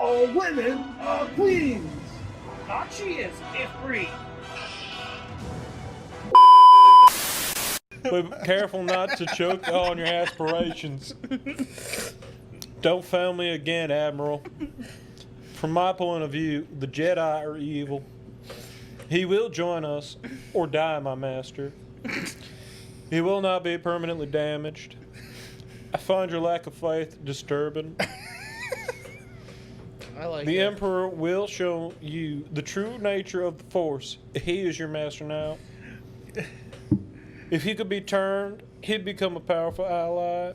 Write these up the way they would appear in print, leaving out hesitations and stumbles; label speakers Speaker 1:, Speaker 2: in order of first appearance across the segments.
Speaker 1: All women are queens.
Speaker 2: Archie is free.
Speaker 3: But careful not to choke on your aspirations. Don't fail me again, Admiral. From my point of view, the Jedi are evil. He will join us, or die, my master. He will not be permanently damaged. I find your lack of faith disturbing.
Speaker 4: I like
Speaker 3: The
Speaker 4: it.
Speaker 3: Emperor will show you the true nature of the Force. He is your master now. If he could be turned, he'd become a powerful ally.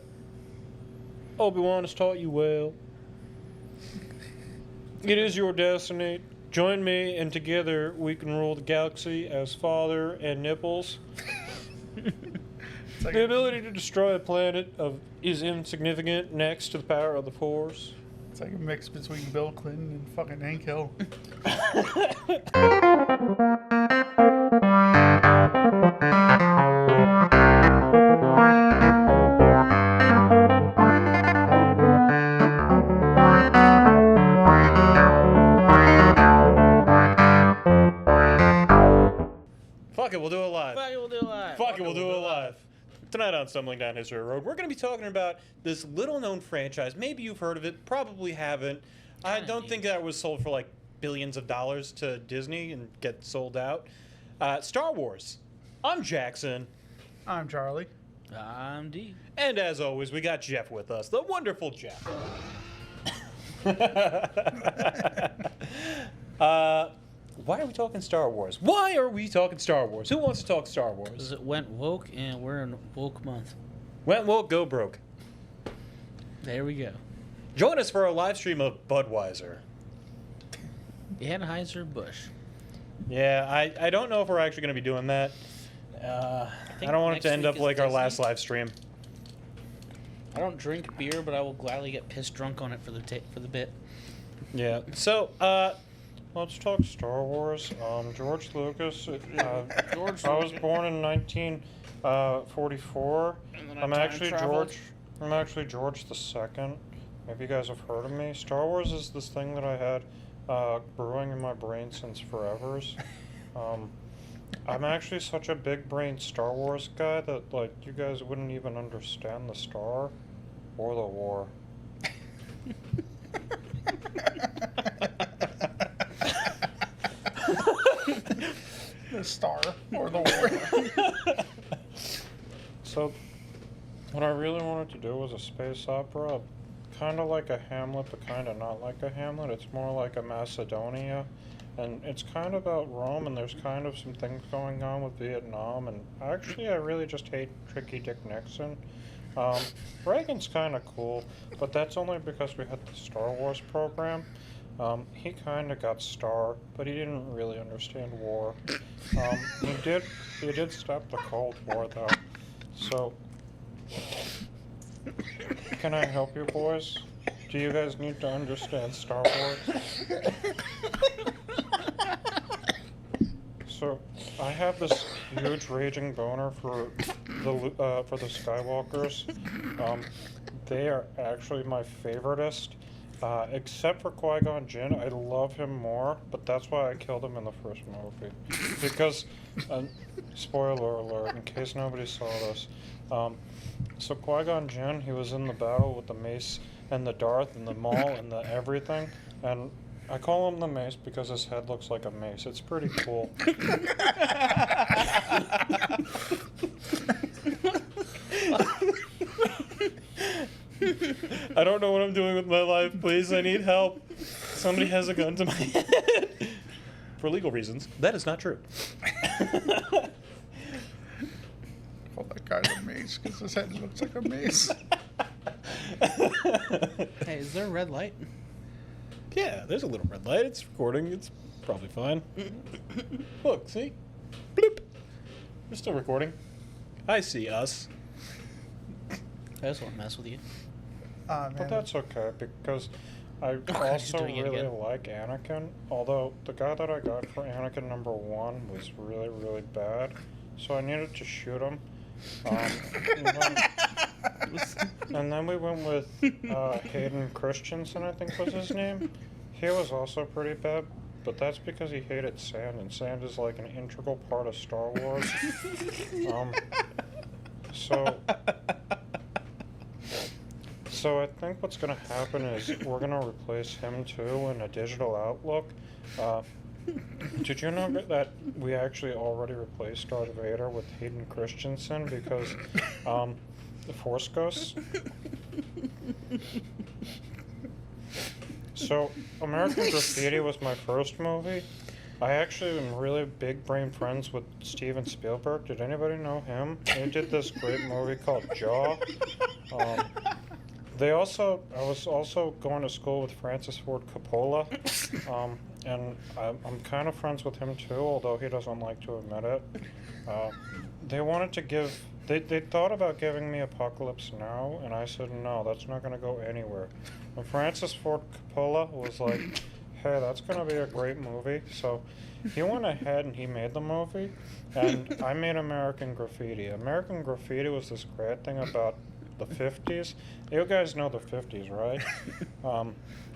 Speaker 3: Obi-Wan has taught you well. It is your destiny. Join me, and together we can rule the galaxy as father and nipples.
Speaker 1: Like
Speaker 3: The ability to destroy a planet is insignificant next to the power of the Force.
Speaker 1: It's like a mix between Bill Clinton and fucking Hank Hill.
Speaker 3: Fuck it, we'll do it live.
Speaker 4: Fuck it, we'll do it live.
Speaker 3: Fuck it, we'll do it live. Tonight on Stumbling Down History Road, we're going to be talking about this little-known franchise. Maybe you've heard of it, probably haven't. I don't think that was sold for like billions of dollars to Disney and get sold out. Star Wars. I'm Jackson.
Speaker 1: I'm Charlie.
Speaker 4: I'm D.
Speaker 3: And as always, we got Jeff with us, the wonderful Jeff. Why are we talking Star Wars? Why are we talking Star Wars? Who wants to talk Star Wars?
Speaker 4: Because it went woke, and we're in woke month.
Speaker 3: Went woke, go broke.
Speaker 4: There we go.
Speaker 3: Join us for a live stream of Budweiser.
Speaker 4: Anheuser-Busch.
Speaker 3: Yeah, I don't know if we're actually going to be doing that. I don't want it
Speaker 4: next
Speaker 3: to end
Speaker 4: week
Speaker 3: up
Speaker 4: is
Speaker 3: like our
Speaker 4: Disney.
Speaker 3: last live stream.
Speaker 4: I don't drink beer, but I will gladly get pissed drunk on it for the bit.
Speaker 3: Yeah. So, let's talk Star Wars. George Lucas.
Speaker 4: George
Speaker 3: I was born in 1944.
Speaker 4: And then I
Speaker 3: I'm
Speaker 4: time
Speaker 3: actually
Speaker 4: traveled.
Speaker 3: George the Second. Maybe you guys have heard of me. Star Wars is this thing that I had brewing in my brain since forevers. I'm actually such a big brain Star Wars guy that like you guys wouldn't even understand the star or the war.
Speaker 1: The star or the war.
Speaker 3: So, what I really wanted to do was a space opera, kind of like a Hamlet, but kind of not like a Hamlet. It's more like a Macedonia, and it's kind of about Rome, and there's kind of some things going on with Vietnam, and actually I really just hate Tricky Dick Nixon. Reagan's kind of cool, but that's only because we had the Star Wars program. He kind of got star, but he didn't really understand war. He did stop the Cold War though. So, can I help you boys? Do you guys need to understand Star Wars? So, I have this huge raging boner for the Skywalkers. They are actually my favoritist. Except for Qui-Gon Jinn, I love him more, but that's why I killed him in the first movie. Because, spoiler alert, in case nobody saw this, so Qui-Gon Jinn, he was in the battle with the Mace and the Darth and the Maul and the everything, and I call him the Mace because his head looks like a mace. It's pretty cool. I don't know what I'm doing with my life. Please, I need help. Somebody has a gun to my head. For legal reasons, that is not true.
Speaker 1: Call that guy the mace because his head looks like a mace.
Speaker 4: Hey, is there a red light?
Speaker 3: Yeah, there's a little red light. It's recording. It's probably fine. Look, see? Bloop. We're still recording. I see us.
Speaker 4: I just want to mess with you.
Speaker 1: Man.
Speaker 3: But that's okay because I
Speaker 4: God, he's
Speaker 3: also
Speaker 4: doing it
Speaker 3: really
Speaker 4: again.
Speaker 3: like Anakin. Although the guy that I got for Anakin #1 was really, really bad. So I needed to shoot him. And then we went with Hayden Christensen, I think was his name. He was also pretty bad, but that's because he hated sand, and sand is like an integral part of Star Wars. So I think what's gonna happen is we're gonna replace him too in a digital outlook. Did you know that we actually already replaced Darth Vader with Hayden Christensen because the Force Ghosts? So, American Graffiti was my first movie. I actually am really big brain friends with Steven Spielberg. Did anybody know him? He did this great movie called Jaw. I was also going to school with Francis Ford Coppola, and I'm kind of friends with him too, although he doesn't like to admit it. They thought about giving me Apocalypse Now, and I said, no, that's not going to go anywhere. And Francis Ford Coppola was like, hey, that's going to be a great movie. So he went ahead and he made the movie, and I made American Graffiti. American Graffiti was this great thing about the 50s. You guys know the 50s, right?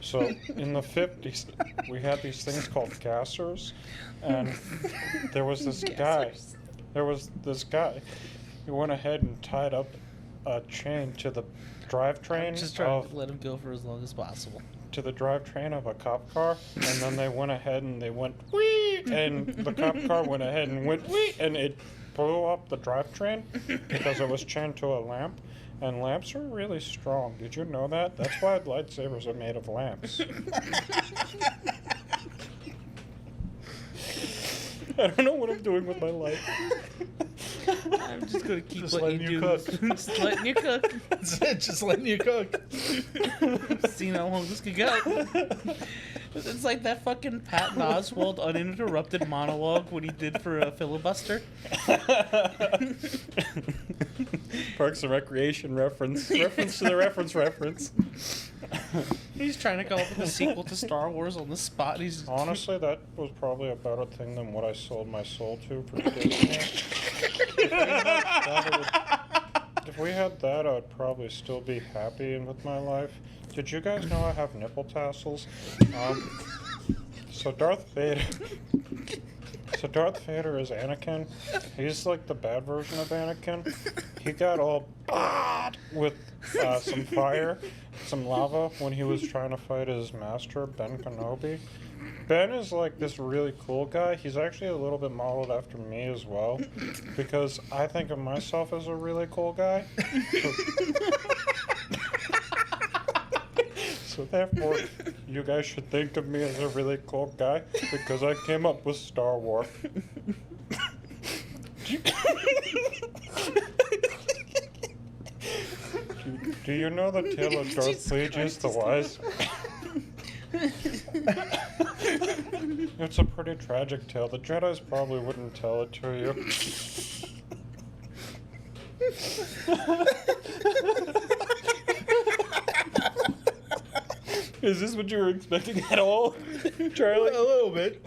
Speaker 3: So in the 50s, we had these things called gassers, and there was this guy. He went ahead and tied up a chain to the drivetrain.
Speaker 4: Just trying to let him go for as long as possible.
Speaker 3: To the drivetrain of a cop car, and then they went ahead and they went wee, and the cop car went ahead and went wee, and it blew up the drivetrain because it was chained to a lamp. And lamps are really strong. Did you know that? That's why lightsabers are made of lamps. I don't know what I'm doing with my life.
Speaker 4: I'm just gonna keep
Speaker 1: Just
Speaker 4: letting
Speaker 1: letting
Speaker 4: you
Speaker 1: you
Speaker 4: do.
Speaker 1: cook.
Speaker 4: Just letting you cook.
Speaker 1: That's it, just letting you cook.
Speaker 4: Seeing how long this could go. It's like that fucking Patton Oswalt uninterrupted monologue what he did for a filibuster.
Speaker 5: Parks and Recreation reference to the reference.
Speaker 4: He's trying to come up with a sequel to Star Wars on the spot. He's
Speaker 3: Honestly, that was probably a better thing than what I sold my soul to for Disney. If we had that, I'd probably still be happy with my life. Did you guys know I have nipple tassels? So Darth Vader is Anakin. He's like the bad version of Anakin. He got all with some fire, some lava when he was trying to fight his master, Ben Kenobi. Ben is like this really cool guy. He's actually a little bit modeled after me as well, because I think of myself as a really cool guy. So therefore, you guys should think of me as a really cool guy, because I came up with Star Wars. Do you know the tale of Darth Plagueis the Wise? It's a pretty tragic tale. The Jedis probably wouldn't tell it to you.
Speaker 5: Is this what you were expecting at all, Charlie?
Speaker 1: A little bit.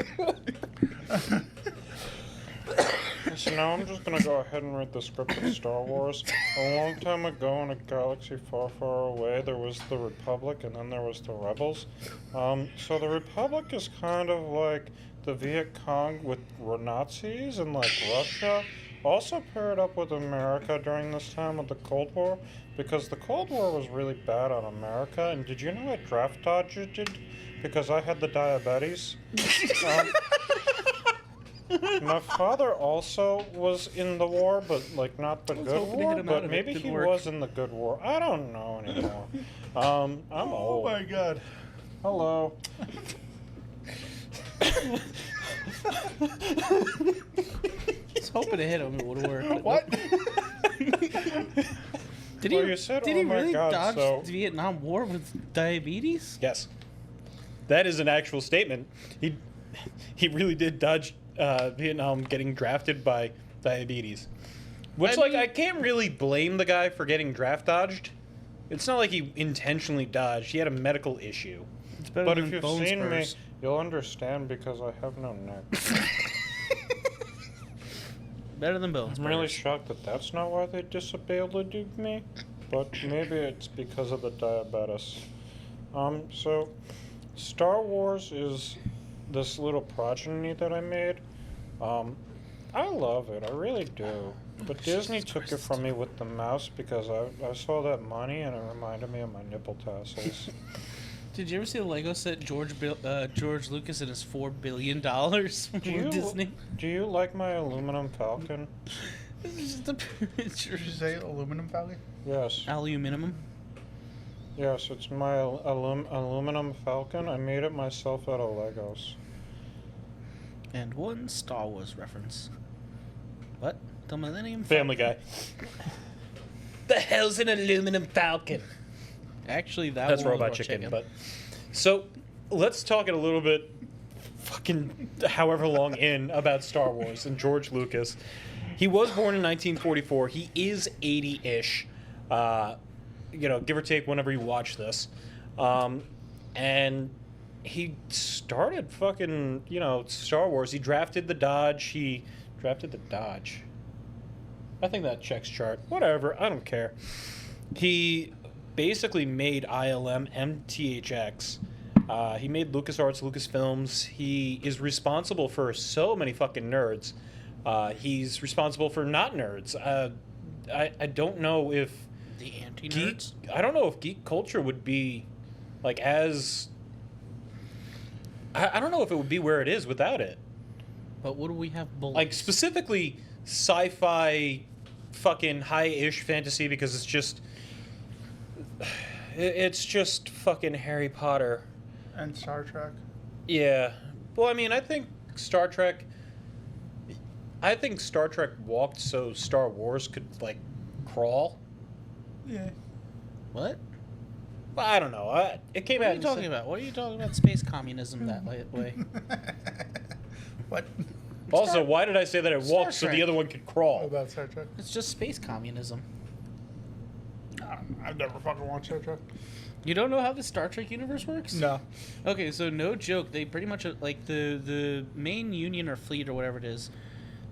Speaker 3: So now I'm just gonna go ahead and read the script of Star Wars. A long time ago in a galaxy far, far away, there was the Republic and then there was the Rebels. So the Republic is kind of like the Viet Cong with Nazis and like Russia. Also paired up with America during this time of the Cold War, because the Cold War was really bad on America. And did you know I draft dodged because I had the diabetes? My father also was in the war, but like not the good
Speaker 4: hoping to
Speaker 3: war.
Speaker 4: get him out
Speaker 3: But
Speaker 4: of it.
Speaker 3: maybe
Speaker 4: Didn't
Speaker 3: he
Speaker 4: work.
Speaker 3: was in the good war. I don't know anymore. I'm
Speaker 1: Oh
Speaker 3: old.
Speaker 1: my god.
Speaker 3: Hello.
Speaker 4: I was hoping to hit him. It would have worked.
Speaker 1: What?
Speaker 4: Did
Speaker 3: Well,
Speaker 4: he?
Speaker 3: you said,
Speaker 4: did
Speaker 3: "Oh
Speaker 4: he
Speaker 3: my
Speaker 4: really
Speaker 3: God,"
Speaker 4: dodge
Speaker 3: so-
Speaker 4: the Vietnam War with diabetes?
Speaker 5: Yes. That is an actual statement. He really did dodge Vietnam getting drafted by diabetes. Which,
Speaker 4: I mean-
Speaker 5: I can't really blame the guy for getting draft dodged. It's not like he intentionally dodged. He had a medical issue.
Speaker 4: It's better
Speaker 3: But
Speaker 4: than
Speaker 3: if you've
Speaker 4: bone
Speaker 3: seen me,
Speaker 4: spurs.
Speaker 3: you'll understand because I have no neck.
Speaker 4: Better than bone
Speaker 3: I'm really
Speaker 4: spurs.
Speaker 3: shocked that that's not why they disabled me, but maybe it's because of the diabetes. So Star Wars is this little progeny that I made. I love it, I really do. But Disney took it from me with the mouse because I saw that money and it reminded me of my nipple tassels.
Speaker 4: Did you ever see the Lego set George Lucas and his $4 billion from Disney?
Speaker 3: Do you like my aluminum Falcon?
Speaker 4: This is just a picture.
Speaker 1: Did you say aluminum falcon?
Speaker 3: Yes.
Speaker 4: Aluminum.
Speaker 3: Yes, it's my aluminum Falcon. I made it myself out of Legos.
Speaker 4: And one Star Wars reference. What? The Millennium
Speaker 5: Family Guy. The hell's an aluminum falcon?
Speaker 4: Actually, that
Speaker 5: That's
Speaker 4: was
Speaker 5: Robot
Speaker 4: Raw
Speaker 5: Chicken. But so let's talk it a little bit, fucking however long in about Star Wars and George Lucas. He was born in 1944. He is 80-ish, give or take whenever you watch this, and he started fucking Star Wars. He drafted the Dodge. I think that checks chart. Whatever. I don't care. He basically made ILM, MTHX. He made LucasArts, Lucasfilms. He is responsible for so many fucking nerds. He's responsible for not nerds. I don't know if
Speaker 4: The anti-nerds?
Speaker 5: I don't know if geek culture would be like as. I don't know if it would be where it is without it.
Speaker 4: But what do we have bullets?
Speaker 5: Like specifically sci-fi, fucking high-ish fantasy because it's just fucking Harry Potter.
Speaker 1: And Star Trek.
Speaker 5: Yeah. Well, I mean, I think Star Trek walked so Star Wars could like crawl.
Speaker 1: Yeah.
Speaker 4: What?
Speaker 5: Well, I don't know. It came
Speaker 4: What
Speaker 5: out.
Speaker 4: are you talking about? What are you talking about space communism that way?
Speaker 1: What?
Speaker 5: Also, why did I say that it
Speaker 4: Star
Speaker 5: walked so the
Speaker 4: Trek.
Speaker 5: other one could
Speaker 1: What
Speaker 5: crawl?
Speaker 1: about Star Trek?
Speaker 4: It's just space communism.
Speaker 1: I've never fucking watched Star Trek.
Speaker 4: You don't know how the Star Trek universe works?
Speaker 1: No.
Speaker 4: Okay, so no joke, they pretty much like the main union or fleet or whatever it is.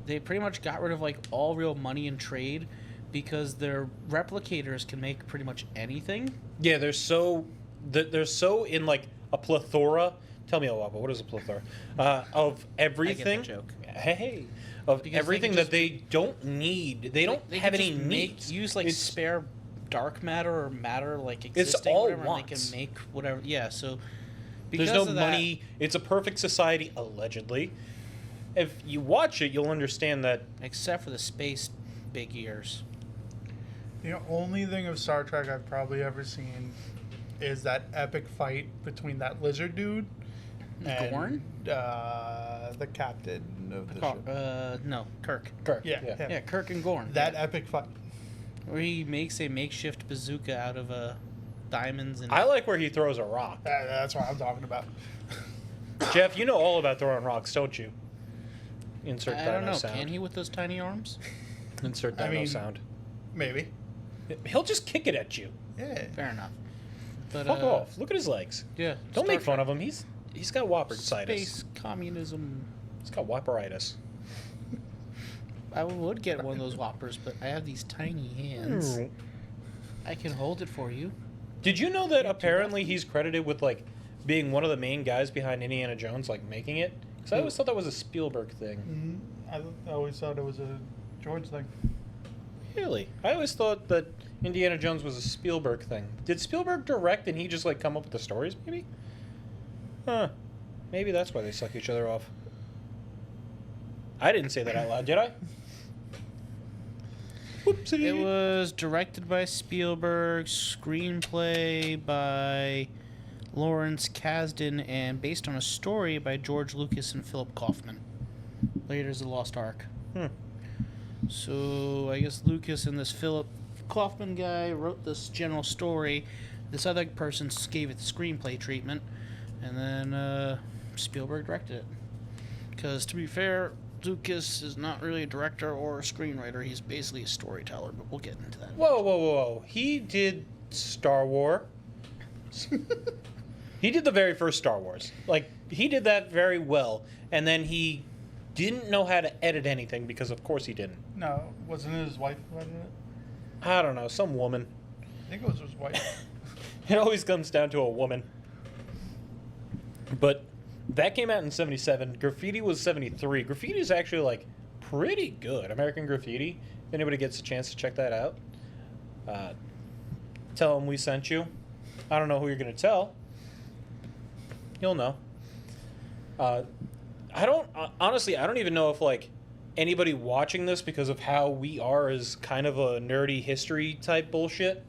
Speaker 4: They pretty much got rid of like all real money and trade because their replicators can make pretty much anything.
Speaker 5: Yeah, they're so in like a plethora. Tell me, Alaba, what is a plethora? Of everything.
Speaker 4: I get the joke.
Speaker 5: Hey, of
Speaker 4: Because they
Speaker 5: everything
Speaker 4: can
Speaker 5: that
Speaker 4: just-
Speaker 5: they don't need. They don't have
Speaker 4: can
Speaker 5: any
Speaker 4: just
Speaker 5: needs.
Speaker 4: use like
Speaker 5: It's-
Speaker 4: spare dark matter or matter like
Speaker 5: It's
Speaker 4: existing
Speaker 5: all
Speaker 4: whatever, and they
Speaker 5: wants.
Speaker 4: can make whatever. Yeah, so
Speaker 5: There's
Speaker 4: because
Speaker 5: no
Speaker 4: of that-
Speaker 5: money. It's a perfect society, allegedly. If you watch it, you'll understand that.
Speaker 4: except for the space big ears.
Speaker 1: The only thing of Star Trek I've probably ever seen is that epic fight between that lizard dude and
Speaker 4: Gorn?
Speaker 1: the captain of the ship.
Speaker 4: No, Kirk.
Speaker 5: Kirk.
Speaker 1: Yeah, him.
Speaker 4: Yeah, Kirk and Gorn.
Speaker 1: That epic fight.
Speaker 4: Where he makes a makeshift bazooka out of diamonds and.
Speaker 5: I like where he throws a rock.
Speaker 1: That's what I'm talking about.
Speaker 5: Jeff, you know all about throwing rocks, don't you? Insert
Speaker 4: I
Speaker 5: dino
Speaker 4: don't know.
Speaker 5: sound.
Speaker 4: Can he with those tiny arms?
Speaker 5: Insert
Speaker 1: I
Speaker 5: dino
Speaker 1: mean-
Speaker 5: sound.
Speaker 1: Maybe.
Speaker 5: He'll just kick it at you.
Speaker 1: Yeah.
Speaker 4: Fair enough. But,
Speaker 5: Fuck off. Look at his legs.
Speaker 4: Yeah.
Speaker 5: Don't
Speaker 4: Star
Speaker 5: make fun
Speaker 4: Trek.
Speaker 5: of him. He's got whopperitis.
Speaker 4: Space communism.
Speaker 5: He's got whopperitis.
Speaker 4: I would get one of those whoppers, but I have these tiny hands. I can hold it for you.
Speaker 5: Did you know that apparently he's credited with like being one of the main guys behind Indiana Jones, like making it? Because I always thought that was a Spielberg thing.
Speaker 1: I always thought it was a George thing.
Speaker 5: Really? I always thought that Indiana Jones was a Spielberg thing. Did Spielberg direct and he just like come up with the stories? Maybe. Huh? Maybe that's why they suck each other off. I didn't say that out loud, did I? Whoopsie.
Speaker 4: It was directed by Spielberg, screenplay by Lawrence Kasdan, and based on a story by George Lucas and Philip Kaufman. Raiders of the Lost Ark. So I guess Lucas and this Philip Kaufman guy wrote this general story. This other person gave it the screenplay treatment, and then Spielberg directed it. Because to be fair, Lucas is not really a director or a screenwriter. He's basically a storyteller, but we'll get into that.
Speaker 5: Whoa. He did Star Wars. He did the very first Star Wars. Like, he did that very well. And then he didn't know how to edit anything because, of course, he didn't.
Speaker 1: No, wasn't it his wife who edited it?
Speaker 5: I don't know, some woman.
Speaker 1: I think it was his wife.
Speaker 5: It always comes down to a woman. But that came out in 77. Graffiti was 73. Graffiti is actually, like, pretty good. American Graffiti. If anybody gets a chance to check that out, tell them we sent you. I don't know who you're going to tell. You'll know. Honestly, I don't even know if, like, anybody watching this, because of how we are as kind of a nerdy history type bullshit,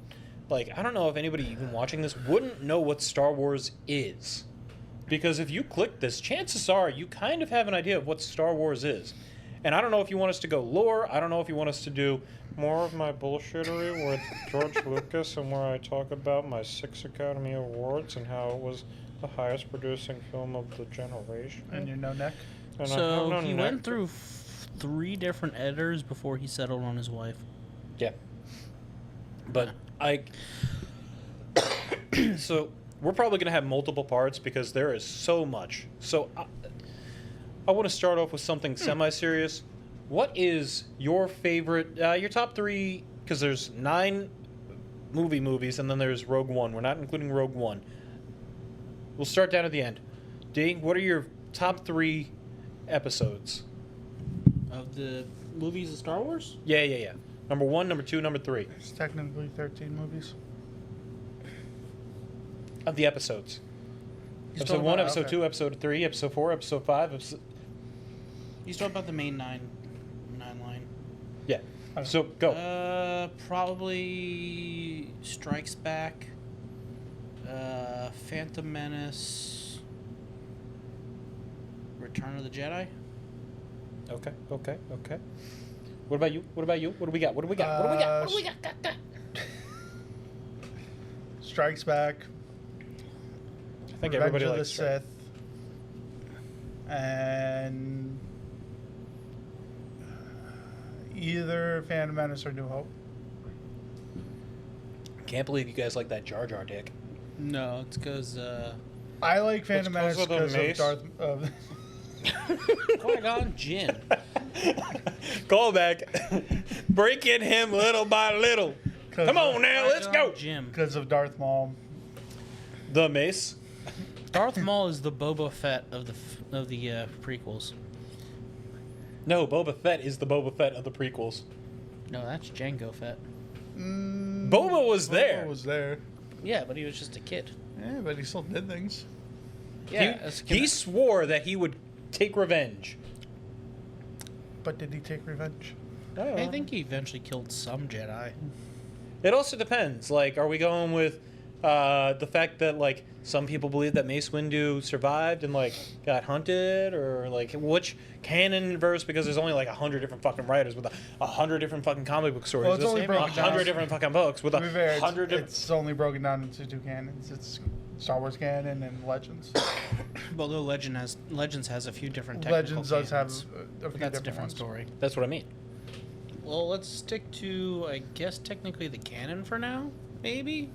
Speaker 5: like, I don't know if anybody even watching this wouldn't know what Star Wars is. Because if you click this, chances are you kind of have an idea of what Star Wars is. And I don't know if you want us to go lore. I don't know if you want us to do more of my bullshittery with George Lucas and where I talk about my 6 Academy Awards and how it was the highest producing film of the generation.
Speaker 1: And you're no neck.
Speaker 5: And I have
Speaker 4: So
Speaker 5: no
Speaker 4: he
Speaker 5: neck.
Speaker 4: went through 3 different editors before he settled on his wife.
Speaker 5: Yeah. But so we're probably going to have multiple parts because there is so much. So I want to start off with something semi-serious. What is your favorite, your top 3, because there's 9 movies and then there's Rogue One. We're not including Rogue One. We'll start down at the end. D, what are your top 3 episodes?
Speaker 4: Of the movies of Star Wars?
Speaker 5: Yeah. Number 1, number 2, number 3.
Speaker 1: It's technically 13 movies.
Speaker 5: Of the episodes.
Speaker 1: He's
Speaker 5: Episode
Speaker 1: talking
Speaker 5: 1,
Speaker 1: about-
Speaker 5: episode
Speaker 1: okay.
Speaker 5: 2, episode 3, episode 4, episode 5,
Speaker 4: He's talking about the main nine line.
Speaker 5: yeah.
Speaker 1: Okay.
Speaker 5: So go.
Speaker 4: Probably Strikes Back, Phantom Menace, Return of the Jedi.
Speaker 5: Okay. What about you? What do we got? What do we got?
Speaker 1: Strikes Back.
Speaker 5: I think
Speaker 1: Revenge
Speaker 5: everybody
Speaker 1: of the
Speaker 5: likes Strike.
Speaker 1: Sith. And either Phantom Menace or New Hope.
Speaker 5: Can't believe you guys like that Jar Jar dick.
Speaker 4: No, it's because
Speaker 1: I like Phantom
Speaker 5: It's 'cause
Speaker 1: Menace
Speaker 5: of the
Speaker 1: because of
Speaker 5: mace?
Speaker 1: Darth.
Speaker 4: Qui-Gon Jinn.
Speaker 5: Call back. Breaking him little by little. Come on now, let's go.
Speaker 4: Jim.
Speaker 1: Because of Darth Maul.
Speaker 5: The mace.
Speaker 4: Darth Maul is the Boba Fett of the prequels.
Speaker 5: No, Boba Fett is the Boba Fett of the prequels.
Speaker 4: No, that's Jango Fett.
Speaker 5: Boba was there.
Speaker 1: Boba was there.
Speaker 4: Yeah, but he was just a kid.
Speaker 1: Yeah, but he still did things.
Speaker 4: Yeah,
Speaker 5: He swore that he would take revenge.
Speaker 1: But did he take revenge?
Speaker 4: I think he eventually killed some Jedi.
Speaker 5: It also depends. Like, are we going with the fact that, like, some people believe that Mace Windu survived and, like, got hunted? Or, like, which canon verse? Because there's only, like, 100 different fucking writers with 100 different fucking comic book stories.
Speaker 1: Well, it's only
Speaker 5: There's
Speaker 1: broken down.
Speaker 5: 100 different fucking books with
Speaker 1: To be fair,
Speaker 5: 100 different...
Speaker 1: it's only broken down into 2 canons. It's Star Wars canon and Legends.
Speaker 4: Although Legends has a few different technical
Speaker 1: Legends does have
Speaker 4: canons,
Speaker 1: a
Speaker 4: but
Speaker 1: few
Speaker 4: that's a
Speaker 1: different
Speaker 4: different
Speaker 1: ones.
Speaker 4: story.
Speaker 5: That's what I mean.
Speaker 4: Well, let's stick to, I guess, technically the canon for now, maybe?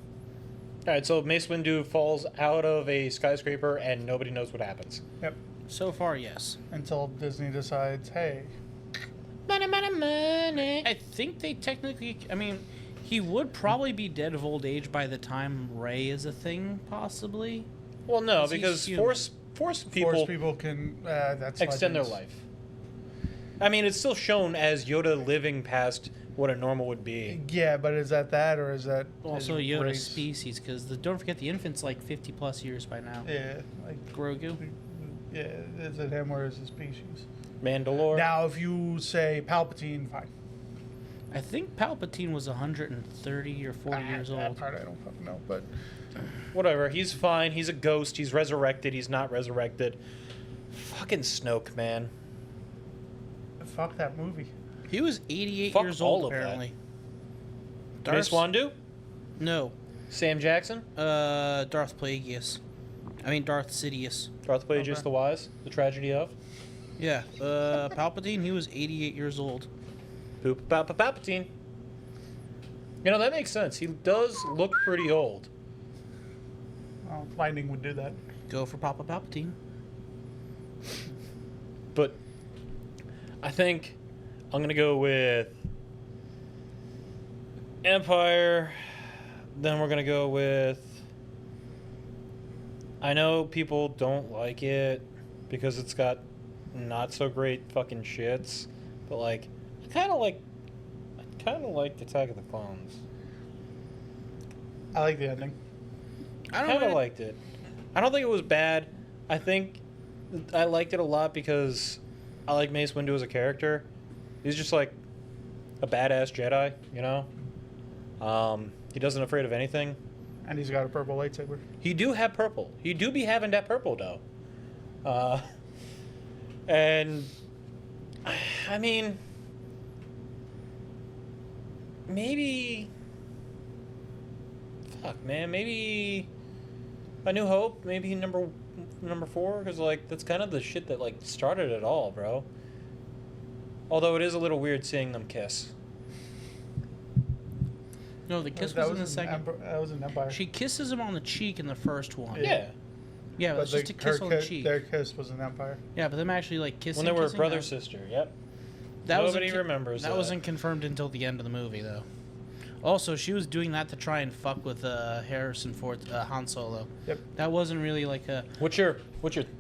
Speaker 5: All right, so Mace Windu falls out of a skyscraper and nobody knows what happens.
Speaker 1: Yep.
Speaker 4: So far, yes.
Speaker 1: Until Disney decides, hey,
Speaker 5: Money.
Speaker 4: I think they technically, I mean, he would probably be dead of old age by the time Rey is a thing, possibly.
Speaker 5: Well, no,
Speaker 4: 'Cause he's
Speaker 5: because
Speaker 4: human.
Speaker 5: force people
Speaker 1: Force people can that's
Speaker 5: extend their
Speaker 1: Legends.
Speaker 5: life. I mean, it's still shown as Yoda living past what a normal would be.
Speaker 1: Yeah, but is that or is that
Speaker 4: Also,
Speaker 1: his
Speaker 4: Yoda's
Speaker 1: race?
Speaker 4: species, because don't forget the infant's like 50 plus years by now.
Speaker 1: Yeah, like
Speaker 4: Grogu.
Speaker 1: yeah, is it him or is it species?
Speaker 5: Mandalore.
Speaker 1: Now, if you say Palpatine, fine.
Speaker 4: I think Palpatine was 130 or 40 years
Speaker 1: That
Speaker 4: old.
Speaker 1: part I don't fucking know, but
Speaker 5: Whatever. He's fine. He's a ghost. He's resurrected. He's not resurrected. Fucking Snoke, man.
Speaker 1: fuck that movie.
Speaker 4: He was 88
Speaker 5: Fuck
Speaker 4: years
Speaker 5: all
Speaker 4: old,
Speaker 5: of that.
Speaker 4: apparently.
Speaker 5: Mace Windu?
Speaker 4: No.
Speaker 5: Sam Jackson?
Speaker 4: Darth Plagueis. I mean, Darth Sidious.
Speaker 5: Darth Plagueis
Speaker 1: Okay.
Speaker 5: the Wise? The Tragedy of?
Speaker 4: Yeah. Palpatine, he was 88 years old.
Speaker 5: Poop Palpatine. You know, that makes sense. He does look pretty old.
Speaker 1: Well, Lightning would do that.
Speaker 4: Go for Papa Palpatine.
Speaker 5: But I think I'm going to go with Empire. Then we're going to go with... I know people don't like it because it's got not so great fucking shits, but like I kind of liked Attack of the Clones.
Speaker 1: I like the ending.
Speaker 4: I don't
Speaker 5: Kind of
Speaker 4: know.
Speaker 5: liked it. I don't think it was bad. I think I liked it a lot because I like Mace Windu as a character. He's just like a badass Jedi, you know? He doesn't afraid of anything.
Speaker 1: And he's got a purple lightsaber.
Speaker 5: He do have purple. He do be having that purple though. And I mean, maybe, fuck, man, maybe A New Hope, maybe number 4, because like that's kind of the shit that like started it all, bro. Although it is a little weird seeing them kiss.
Speaker 4: No, the kiss
Speaker 1: That
Speaker 4: was in the second.
Speaker 1: That was an Empire.
Speaker 4: She kisses him on the cheek in the first one.
Speaker 5: Yeah.
Speaker 4: Yeah, it was just a kiss on the cheek.
Speaker 1: Their kiss was an Empire.
Speaker 4: Yeah, but them actually like kissing.
Speaker 5: When they were
Speaker 4: kissing,
Speaker 5: brother
Speaker 4: that-
Speaker 5: sister. Yep.
Speaker 4: That
Speaker 5: Nobody
Speaker 4: wasn't
Speaker 5: remembers that.
Speaker 4: That wasn't confirmed until the end of the movie, though. Also, she was doing that to try and fuck with Harrison Ford, Han Solo.
Speaker 1: Yep.
Speaker 4: That wasn't really like a.
Speaker 5: What's your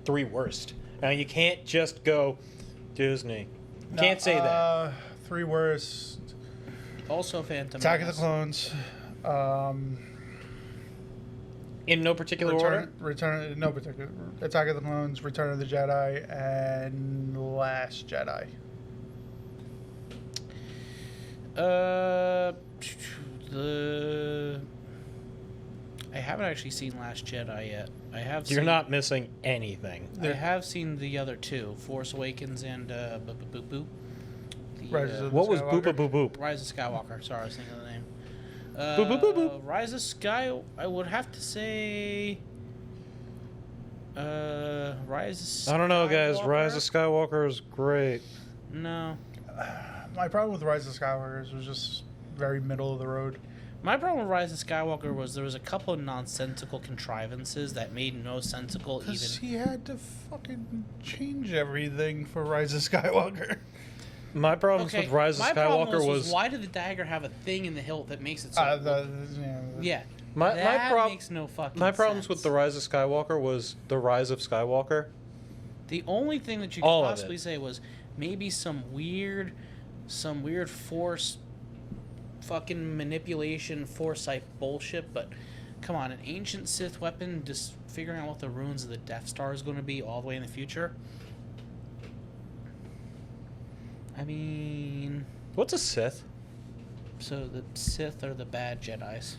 Speaker 5: 3 worst? Now you can't just go Disney. Can't say that.
Speaker 1: 3 worst.
Speaker 4: Also, Phantom.
Speaker 1: Attack of the
Speaker 4: Menace.
Speaker 1: Clones.
Speaker 5: In no particular order.
Speaker 1: No particular. Attack of the Clones, Return of the Jedi, and Last Jedi.
Speaker 4: I haven't actually seen Last Jedi yet. I have.
Speaker 5: You're
Speaker 4: seen,
Speaker 5: not missing anything.
Speaker 4: I have seen the other 2, Force Awakens and Boop Boop.
Speaker 1: Rise of
Speaker 5: What was
Speaker 1: Skywalker.
Speaker 5: Boopa Boop Boop?
Speaker 4: Rise of Skywalker. Sorry, I was thinking of the name.
Speaker 5: Boop, boop, boop, boop.
Speaker 4: Rise of Sky. I would have to say. Rise of
Speaker 5: I don't know, guys.
Speaker 4: Skywalker?
Speaker 5: Rise of Skywalker is great.
Speaker 4: No.
Speaker 1: My problem with Rise of Skywalker was just very middle of the road.
Speaker 4: My problem with Rise of Skywalker was there was a couple of nonsensical contrivances that made no sensical
Speaker 1: Because
Speaker 4: even.
Speaker 1: he had to fucking change everything for Rise of Skywalker.
Speaker 5: My problems with Rise of
Speaker 4: my problem
Speaker 5: Skywalker
Speaker 4: was why did the dagger have a thing in the hilt that makes it so? Yeah.
Speaker 5: my
Speaker 4: That makes no fucking
Speaker 5: my problems
Speaker 4: sense.
Speaker 5: with the Rise of Skywalker was the Rise of Skywalker.
Speaker 4: The only thing that you could
Speaker 5: All of
Speaker 4: possibly
Speaker 5: it.
Speaker 4: say was maybe some weird force fucking manipulation foresight bullshit, but come on, an ancient Sith weapon just figuring out what the ruins of the Death Star is going to be all the way in the future. I mean,
Speaker 5: What's a Sith?
Speaker 4: so the Sith are the bad Jedis.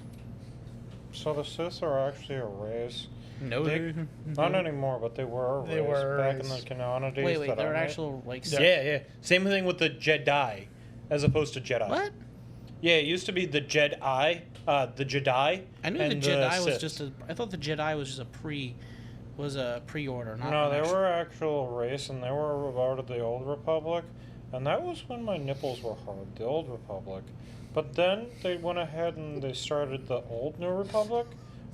Speaker 3: So the Sith are actually a race.
Speaker 4: No,
Speaker 3: Not anymore, but they were a
Speaker 1: They
Speaker 3: race
Speaker 1: were a
Speaker 3: back
Speaker 1: race.
Speaker 3: in the canonities.
Speaker 4: Wait,
Speaker 3: that
Speaker 4: they're
Speaker 3: I
Speaker 4: an
Speaker 3: made.
Speaker 4: actual like.
Speaker 5: Yeah. Same thing with the Jedi, as opposed to Jedi.
Speaker 4: What?
Speaker 5: Yeah, it used to be the Jedi,
Speaker 4: I knew
Speaker 5: and
Speaker 4: the Jedi was
Speaker 5: Siths.
Speaker 4: just a. I thought the Jedi was just a pre-order. Not
Speaker 3: No,
Speaker 4: an
Speaker 3: they
Speaker 4: actual-
Speaker 3: were actual race, and they were part of the Old Republic, and that was when my nipples were hard. The Old Republic, but then they went ahead and they started the Old New Republic,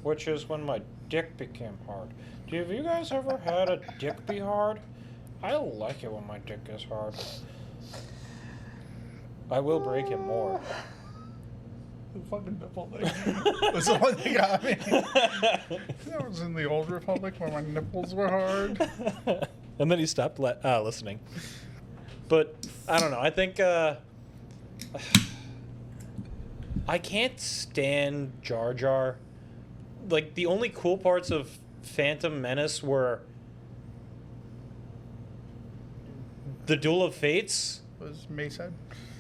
Speaker 3: which is when my dick became hard. Have you guys ever had a dick be hard? I like it when my dick is hard. I will break it more.
Speaker 1: The fucking nipple thing. That's the one that got me. That was in the Old Republic where my nipples were hard.
Speaker 5: And then he stopped listening. But I don't know. I think I can't stand Jar Jar. Like the only cool parts of Phantom Menace were the Duel of Fates.
Speaker 1: Was Mace head?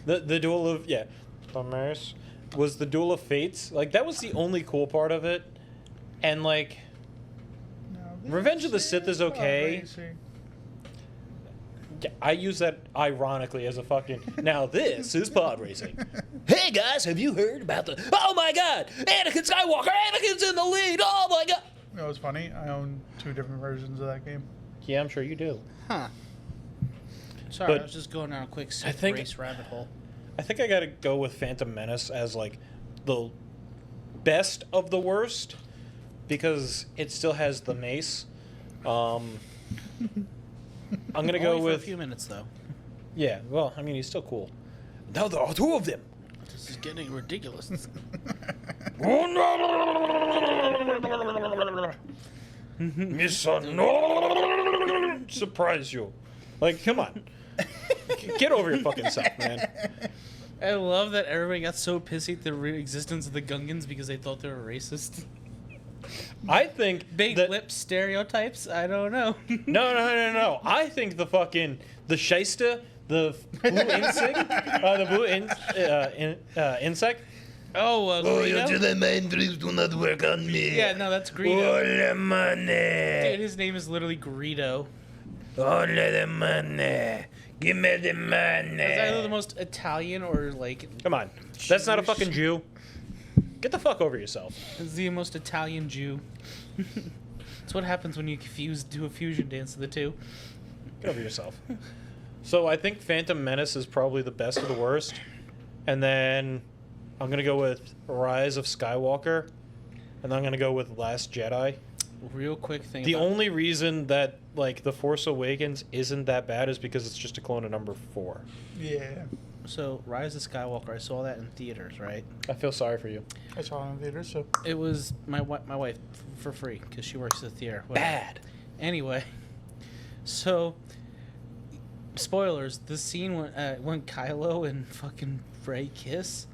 Speaker 5: The Duel of
Speaker 3: The mace.
Speaker 5: was the Duel of Fates. Like that was the only cool part of it. And like
Speaker 1: No,
Speaker 5: Revenge of the Sith is okay.
Speaker 1: Racing.
Speaker 5: yeah, I use that ironically as a fucking. Now this is pod racing. Hey guys, have you heard about the? Oh my God, Anakin Skywalker! Anakin's in the lead! Oh my God!
Speaker 1: You know what's funny? I own 2 different versions of that game.
Speaker 5: Yeah, I'm sure you do.
Speaker 4: Huh. Sorry,
Speaker 5: But
Speaker 4: I was just going down a quick
Speaker 5: I think-
Speaker 4: race rabbit hole.
Speaker 5: I think I gotta go with Phantom Menace as like the best of the worst because it still has the mace. I'm gonna go
Speaker 4: Only for a
Speaker 5: with
Speaker 4: few minutes though.
Speaker 5: yeah. Well, I mean he's still cool. Now there are 2 of them.
Speaker 4: This is getting ridiculous.
Speaker 3: Misa, no! Surprise you. Like, come on. Get over your fucking self, man.
Speaker 4: I love that everybody got so pissy at the existence of the Gungans because they thought they were racist.
Speaker 3: I think
Speaker 4: Big
Speaker 3: that,
Speaker 4: lip stereotypes? I don't know.
Speaker 3: No. I think the shyster, the blue insect, insect.
Speaker 4: Oh, Greedo?
Speaker 6: the mind tricks do not work on me.
Speaker 4: Yeah, no, that's Greedo.
Speaker 6: All the money.
Speaker 4: Dude, his name is literally Greedo.
Speaker 6: All the money. Give me the money.
Speaker 4: It's either the most Italian or, like...
Speaker 3: Come on. That's not a
Speaker 4: Jewish.
Speaker 3: fucking Jew. Get the fuck over yourself.
Speaker 4: It's the most Italian Jew. That's what happens when you do a fusion dance of the two.
Speaker 3: Get over yourself. So I think Phantom Menace is probably the best of the worst. And then I'm going to go with Rise of Skywalker. And then I'm going to go with Last Jedi.
Speaker 4: Real quick thing
Speaker 3: The
Speaker 4: about...
Speaker 3: only reason that, like, The Force Awakens isn't that bad is because it's just a clone of number 4.
Speaker 1: Yeah.
Speaker 4: So, Rise of Skywalker, I saw that in theaters, right?
Speaker 3: I feel sorry for you.
Speaker 1: I saw it in theater, so.
Speaker 4: It was my wife for free because she works at the theater. Whatever.
Speaker 3: Bad.
Speaker 4: Anyway, so spoilers: the scene when Kylo and fucking Rey kiss,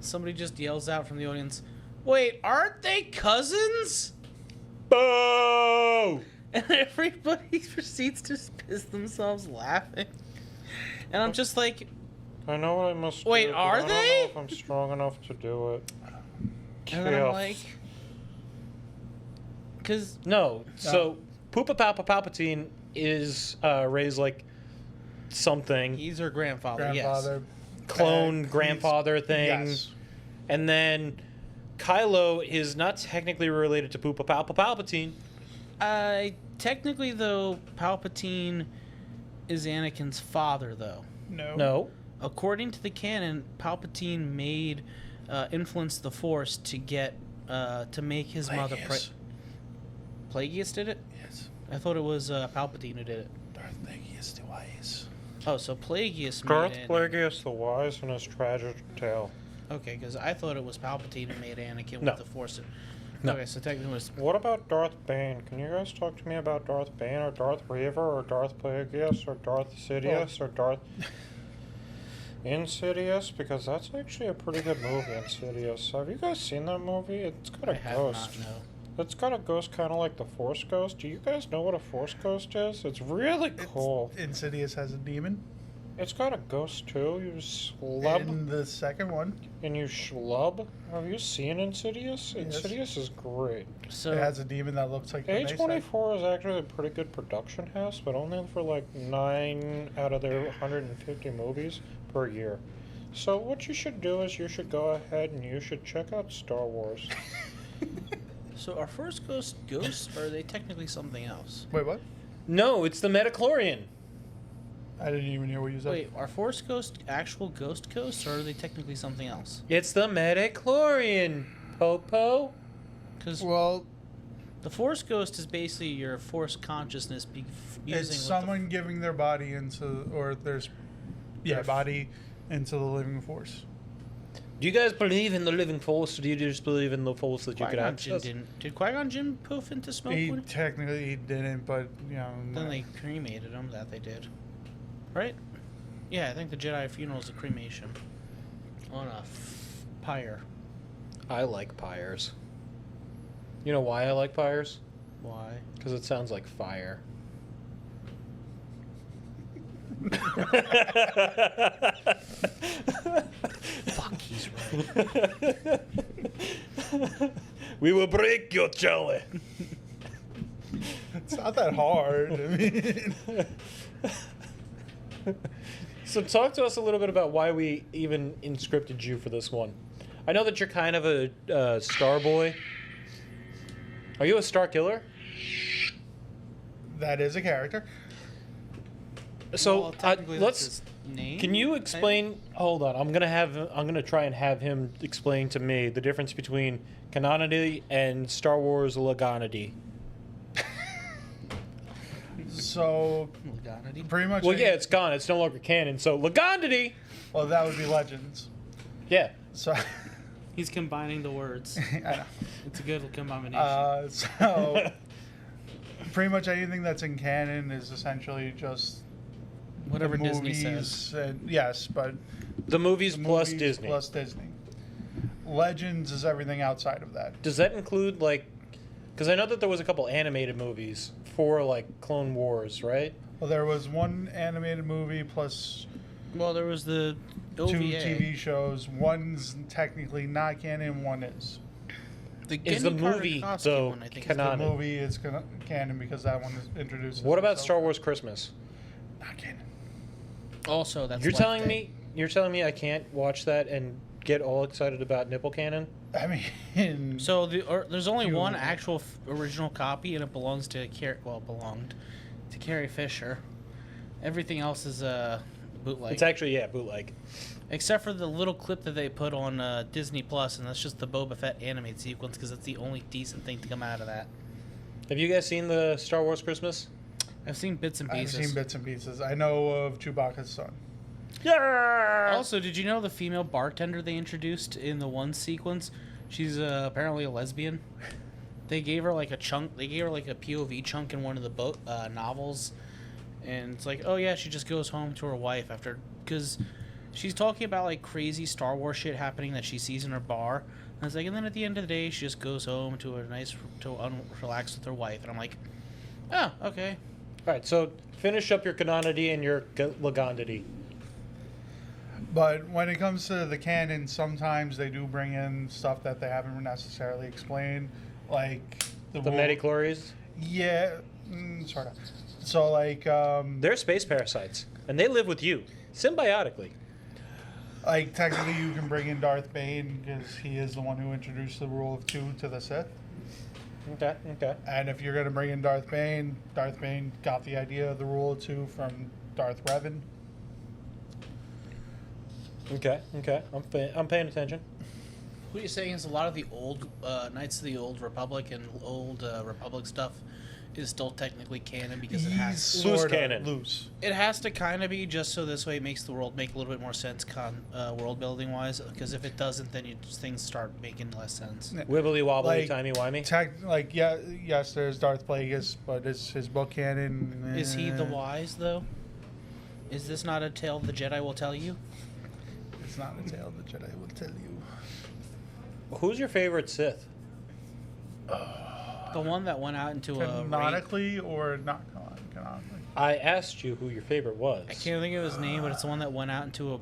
Speaker 4: somebody just yells out from the audience, "Wait, aren't they cousins?"
Speaker 3: Boo!
Speaker 4: And everybody proceeds to piss themselves laughing. And I'm just like,
Speaker 3: I know what I must do.
Speaker 4: Wait,
Speaker 3: but
Speaker 4: are
Speaker 3: I don't
Speaker 4: they?
Speaker 3: know if I'm strong enough to do it.
Speaker 4: and then I'm like, because
Speaker 3: No. So, Poopa Palpa Palpatine is Rey's, like, something.
Speaker 4: he's her grandfather.
Speaker 1: Grandfather.
Speaker 3: Clone
Speaker 1: he's-
Speaker 3: grandfather thing.
Speaker 1: Yes.
Speaker 3: And then Kylo is not technically related to Poopa Palpa Palpatine.
Speaker 4: Yes. Technically, though, Palpatine is Anakin's father, though.
Speaker 3: No.
Speaker 4: According to the canon, Palpatine influenced the Force to get to make his mother. Plagueis did it.
Speaker 1: Yes.
Speaker 4: I thought it was Palpatine who did it.
Speaker 1: Darth Plagueis the Wise.
Speaker 4: Oh, so Plagueis
Speaker 3: Darth
Speaker 4: made it.
Speaker 3: Plagueis the Wise and his tragic tale.
Speaker 4: Okay, because I thought it was Palpatine who made Anakin
Speaker 3: No.
Speaker 4: with the Force.
Speaker 3: No.
Speaker 4: Okay, so technically it was.
Speaker 3: What about Darth Bane? Can you guys talk to me about Darth Bane or Darth Reaver or Darth Plagueis or Darth Sidious or Darth Insidious? Because that's actually a pretty good movie, Insidious. Have you guys seen that movie? It's got
Speaker 4: I
Speaker 3: a
Speaker 4: have
Speaker 3: ghost.
Speaker 4: not, no.
Speaker 3: It's got a ghost kind of like the Force Ghost. Do you guys know what a Force Ghost is? It's really cool.
Speaker 1: Insidious has a demon.
Speaker 3: It's got a ghost too. You slub
Speaker 1: In the second one,
Speaker 3: and you schlub. Have you seen Insidious?
Speaker 1: Yes.
Speaker 3: Insidious is great.
Speaker 4: So
Speaker 1: it has a demon that looks like the Mesa.
Speaker 3: A24 is actually a pretty good production house, but only for like 9 out of their 150 movies per year. So what you should do is you should go ahead and you should check out Star Wars.
Speaker 4: So are Force ghosts, or are they technically something else?
Speaker 1: Wait, what?
Speaker 3: No, it's the Metachlorian.
Speaker 1: I didn't even hear what you said.
Speaker 4: Wait, are Force ghosts actual ghosts, or are they technically something else?
Speaker 3: It's the Metachlorian, Popo.
Speaker 4: Because
Speaker 1: Well,
Speaker 4: the Force ghost is basically your Force consciousness using
Speaker 1: it's
Speaker 4: what
Speaker 1: someone giving their body into, or there's, body into the living force.
Speaker 3: Do you guys believe in the living force, or do you just believe in the force that you could
Speaker 4: Qui-Gon Jinn
Speaker 3: access?
Speaker 4: didn't. Did Qui-Gon Jinn poof into smoke?
Speaker 1: He
Speaker 4: when
Speaker 1: technically didn't, but
Speaker 4: Then they cremated him. That they did, right? Yeah, I think the Jedi funeral is a cremation on a pyre.
Speaker 3: I like pyres. You know why I like pyres?
Speaker 4: Why?
Speaker 3: Because it sounds like fire.
Speaker 4: Fuck, he's right.
Speaker 3: We will break your jelly.
Speaker 1: It's not that hard. I mean,
Speaker 3: So talk to us a little bit about why we even inscripted you for this one. I know that you're kind of a star boy. Are you a star killer?
Speaker 1: that is a character.
Speaker 3: So
Speaker 4: Well, technically
Speaker 3: let's.
Speaker 4: that's his name.
Speaker 3: Can you explain? Hold on, I'm gonna try and have him explain to me the difference between canonity and Star Wars leganity.
Speaker 1: So
Speaker 4: Leganity?
Speaker 1: pretty much.
Speaker 3: Well, yeah, it's gone. It's no longer canon. So leganity.
Speaker 1: Well, that would be Legends.
Speaker 3: Yeah.
Speaker 1: So
Speaker 4: He's combining the words.
Speaker 1: I know.
Speaker 4: It's a good combination.
Speaker 1: So pretty much anything that's in canon is essentially just
Speaker 4: Whatever
Speaker 1: the
Speaker 4: Disney
Speaker 1: movies
Speaker 4: says.
Speaker 1: And, yes, but
Speaker 5: The movies
Speaker 1: the
Speaker 5: plus
Speaker 1: movies
Speaker 5: Disney.
Speaker 1: plus Disney. Legends is everything outside of that.
Speaker 5: Does that include like? Because I know that there was a couple animated movies for like Clone Wars, right?
Speaker 1: Well, there was one animated movie plus
Speaker 4: Well, there was the OVA.
Speaker 1: 2 TV shows. One's technically not canon, one is.
Speaker 4: The
Speaker 5: Is the
Speaker 4: Genny Carter
Speaker 5: movie,
Speaker 4: costume
Speaker 5: though,
Speaker 4: one, I think, is
Speaker 5: canon?
Speaker 1: The movie is canon because that one is introduced.
Speaker 5: What about Star Wars Christmas?
Speaker 1: Not canon.
Speaker 4: Also, that's
Speaker 5: You're
Speaker 4: Life
Speaker 5: telling
Speaker 4: Day.
Speaker 5: me I can't watch that and get all excited about nipple cannon?
Speaker 1: I mean,
Speaker 4: So there's only
Speaker 1: You-
Speaker 4: one actual original copy, and it belongs to belonged to Carrie Fisher. Everything else is bootleg,
Speaker 5: It's actually bootleg.
Speaker 4: except for the little clip that they put on Disney Plus, and that's just the Boba Fett animated sequence because that's the only decent thing to come out of that.
Speaker 5: Have you guys seen the Star Wars Christmas?
Speaker 4: I've seen bits and
Speaker 1: I've
Speaker 4: pieces.
Speaker 1: seen bits and pieces. I know of Chewbacca's son.
Speaker 5: Yeah.
Speaker 4: Also, did you know the female bartender they introduced in the one sequence? She's apparently a lesbian. They gave her like a chunk. They gave her like a POV chunk in one of the novels, and it's like, oh yeah, she just goes home to her wife after because she's talking about like crazy Star Wars shit happening that she sees in her bar. And it's like, and then at the end of the day, she just goes home to relax with her wife. And I'm like, oh, okay.
Speaker 5: All right, so finish up your canonity and your legandity.
Speaker 1: But when it comes to the canon, sometimes they do bring in stuff that they haven't necessarily explained, like
Speaker 5: The
Speaker 1: rule-
Speaker 5: Metachlorians,
Speaker 1: Yeah, sort of. So like,
Speaker 5: they're space parasites, and they live with you symbiotically.
Speaker 1: like technically you can bring in Darth Bane because he is the one who introduced the rule of 2 to the Sith.
Speaker 5: Okay.
Speaker 1: And if you're gonna bring in Darth Bane got the idea of the rule of 2 from Darth Revan.
Speaker 5: Okay. I'm paying attention.
Speaker 4: What you're saying is a lot of the old Knights of the Old Republic and old Republic stuff is still technically canon because it
Speaker 1: He's
Speaker 4: has
Speaker 1: sorta
Speaker 5: canon.
Speaker 1: Loose.
Speaker 4: it has to kind of be just so this way it makes the world make a little bit more sense world building wise, because if it doesn't, then things start making less sense.
Speaker 5: Wibbly wobbly,
Speaker 1: Like,
Speaker 5: timey wimey.
Speaker 1: Yes, there's Darth Plagueis, but is his book canon?
Speaker 4: Is he the wise though? Is this not a tale the Jedi will tell you?
Speaker 1: It's not a tale the Jedi will tell you.
Speaker 5: Who's your favorite Sith?
Speaker 4: The one that went out into a raid.
Speaker 1: Canonically or not canonically?
Speaker 5: I asked you who your favorite was.
Speaker 4: I can't think of his name, but it's the one that went out into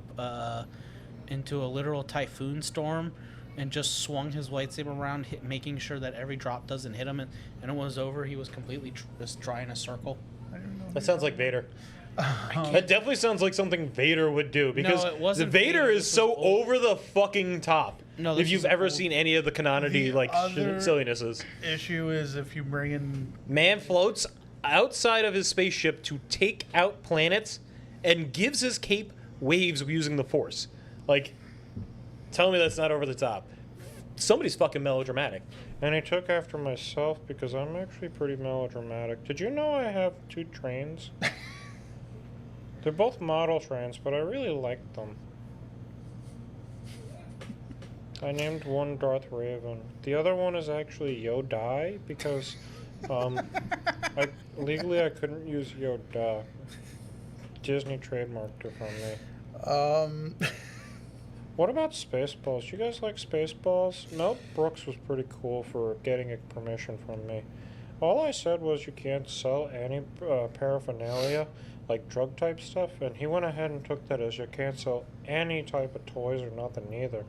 Speaker 4: a literal typhoon storm and just swung his lightsaber around, making sure that every drop doesn't hit him. And when it was over, he was completely just drawing a circle.
Speaker 1: I don't know.
Speaker 5: That sounds like Vader. That definitely sounds like something Vader would do because
Speaker 4: it wasn't
Speaker 5: the Vader
Speaker 4: Vader,
Speaker 5: is
Speaker 4: this
Speaker 5: so
Speaker 4: was old.
Speaker 5: over the fucking top.
Speaker 4: No,
Speaker 5: if
Speaker 4: this
Speaker 5: you've
Speaker 4: is
Speaker 5: ever
Speaker 4: old.
Speaker 5: seen any of the canonity
Speaker 1: The
Speaker 5: like
Speaker 1: other-
Speaker 5: sillinesses,
Speaker 1: Issue is if you bring in
Speaker 5: man floats outside of his spaceship to take out planets and gives his cape waves using the Force. Like, tell me that's not over the top. Somebody's fucking melodramatic. And I took after myself because I'm actually pretty melodramatic. Did you know I have 2 trains? They're both model trains, but I really like them. I named one Darth Raven. The other one is actually Yodai because legally I couldn't use Yoda. Disney trademarked it from me. What about Spaceballs? You guys like Spaceballs? Mel Brooks was pretty cool for getting a permission from me. All I said was you can't sell any paraphernalia, like drug type stuff, and he went ahead and took that as you can't sell any type of toys or nothing either.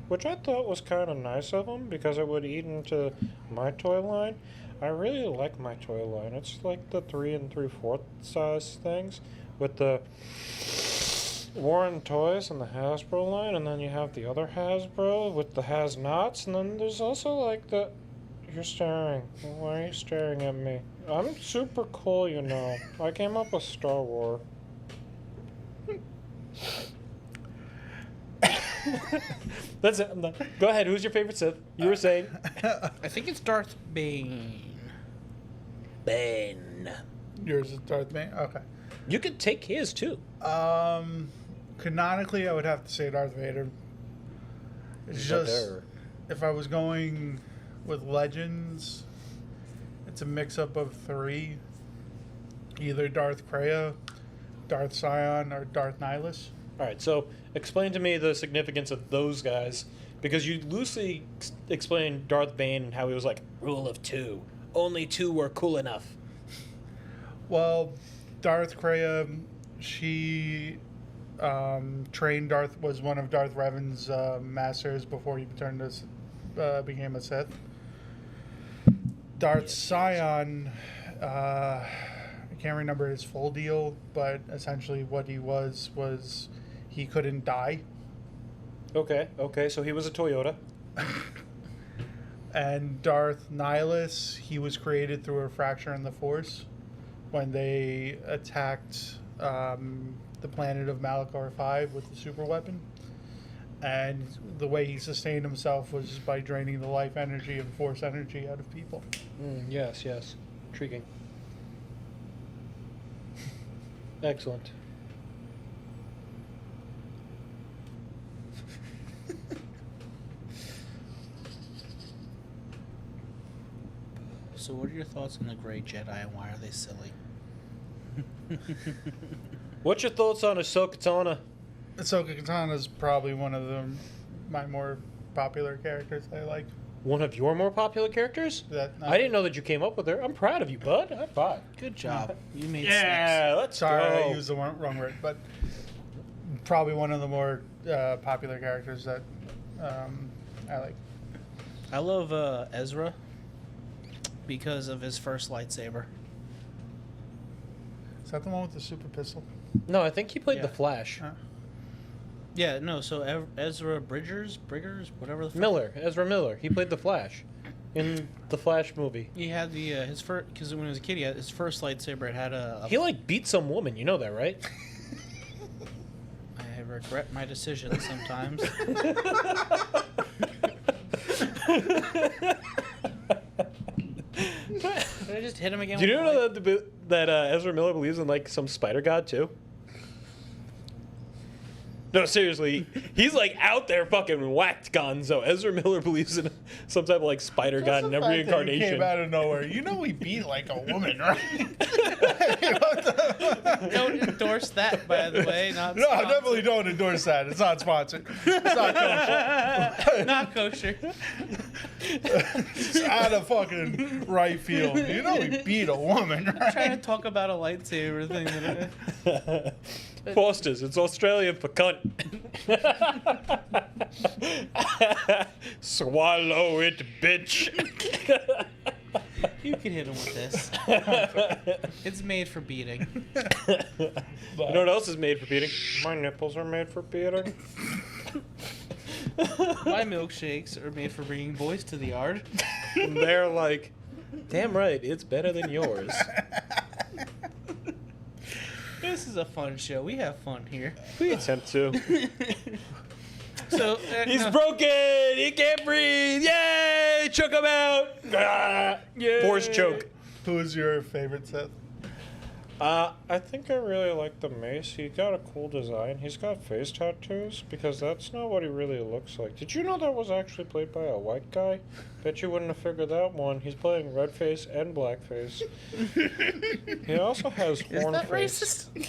Speaker 5: Which I thought was kind of nice of him because it would eat into my toy line. I really like my toy line. It's like the 3 3/4 size things with the Warren Toys and the Hasbro line, and then you have the other Hasbro with the has-nots, and then there's also like the... You're staring. Why are you staring at me? I'm super cool, you know. I came up with Star Wars. That's it. I'm done. Go ahead. Who's your favorite Sith? You were saying.
Speaker 4: I think it's Darth Bane.
Speaker 5: Ben.
Speaker 1: yours is Darth Bane. Okay.
Speaker 5: You could take his too.
Speaker 1: Canonically, I would have to say Darth Vader. It's just if I was going with Legends, It's a mix-up of 3. Either Darth Kreia, Darth Sion, or Darth Nihilus.
Speaker 5: All right, so explain to me the significance of those guys, because you loosely explained Darth Bane and how he was like rule of 2. Only 2 were cool enough.
Speaker 1: Well, Darth Kreia, she trained Darth, was one of Darth Revan's masters before he became a Sith. Darth Sion, I can't remember his full deal, but essentially what he was he couldn't die.
Speaker 5: Okay, so he was a Toyota.
Speaker 1: And Darth Nihilus, he was created through a fracture in the Force when they attacked the planet of Malachor 5 with the super weapon. And the way he sustained himself was by draining the life energy and Force energy out of people.
Speaker 5: Yes. Intriguing. Excellent.
Speaker 4: So, what are your thoughts on the Grey Jedi and why are they silly?
Speaker 5: What's your thoughts on Ahsoka Tano?
Speaker 1: Ahsoka Tano is probably one of my more popular characters I like.
Speaker 5: One of your more popular characters? I didn't know that you came up with her. I'm proud of you, bud. High five.
Speaker 4: Good job. You made
Speaker 5: Yeah, let's
Speaker 1: Sorry,
Speaker 5: go.
Speaker 1: I used the wrong word, but probably one of the more popular characters that I like.
Speaker 4: I love Ezra because of his first lightsaber.
Speaker 1: Is that the one with the super pistol?
Speaker 5: No, I think he played the
Speaker 4: Yeah.
Speaker 5: Flash.
Speaker 4: Yeah, no. So Ezra Bridgers, whatever the fuck.
Speaker 5: Miller, Ezra Miller. He played the Flash in the Flash movie.
Speaker 4: He had the his first, because when he was a kid, he had his first lightsaber. It had a
Speaker 5: He like beat some woman. You know that, right?
Speaker 4: I regret my decisions sometimes. Did I just hit him again?
Speaker 5: Do you
Speaker 4: with
Speaker 5: know
Speaker 4: the
Speaker 5: that Ezra Miller believes in like some spider god too? No, seriously, he's like out there fucking whacked Gonzo. Ezra Miller believes in some type of like spider god in every
Speaker 1: He
Speaker 5: incarnation.
Speaker 1: came out of nowhere. You know he beat like a woman, right?
Speaker 4: Don't endorse that, by the way. Not
Speaker 1: No, I
Speaker 4: sponsored.
Speaker 1: definitely don't endorse that. It's not sponsored. It's not kosher.
Speaker 4: Not kosher.
Speaker 1: It's out of fucking right field. You know he beat a woman,
Speaker 4: I'm trying
Speaker 1: right?
Speaker 4: to talk about a lightsaber thing.
Speaker 5: Foster's, it's Australian for cunt. Swallow it, bitch.
Speaker 4: You can hit him with this. It's made for beating.
Speaker 5: You know what else is made for beating? My nipples are made for beating.
Speaker 4: My milkshakes are made for bringing boys to the yard.
Speaker 5: And they're like, damn right, it's better than yours.
Speaker 4: This is a fun show. We have fun here.
Speaker 5: We attempt to.
Speaker 4: So
Speaker 5: He's
Speaker 4: no.
Speaker 5: broken! He can't breathe! Yay! Choke him out! Ah, force choke.
Speaker 1: Who is your favorite Sith?
Speaker 5: I think I really like the mace. He got a cool design. He's got face tattoos because that's not what he really looks like. Did you know that was actually played by a white guy? Bet you wouldn't have figured that one. He's playing red face and black face. He also has
Speaker 4: Is
Speaker 5: horn
Speaker 4: that
Speaker 5: face.
Speaker 4: racist?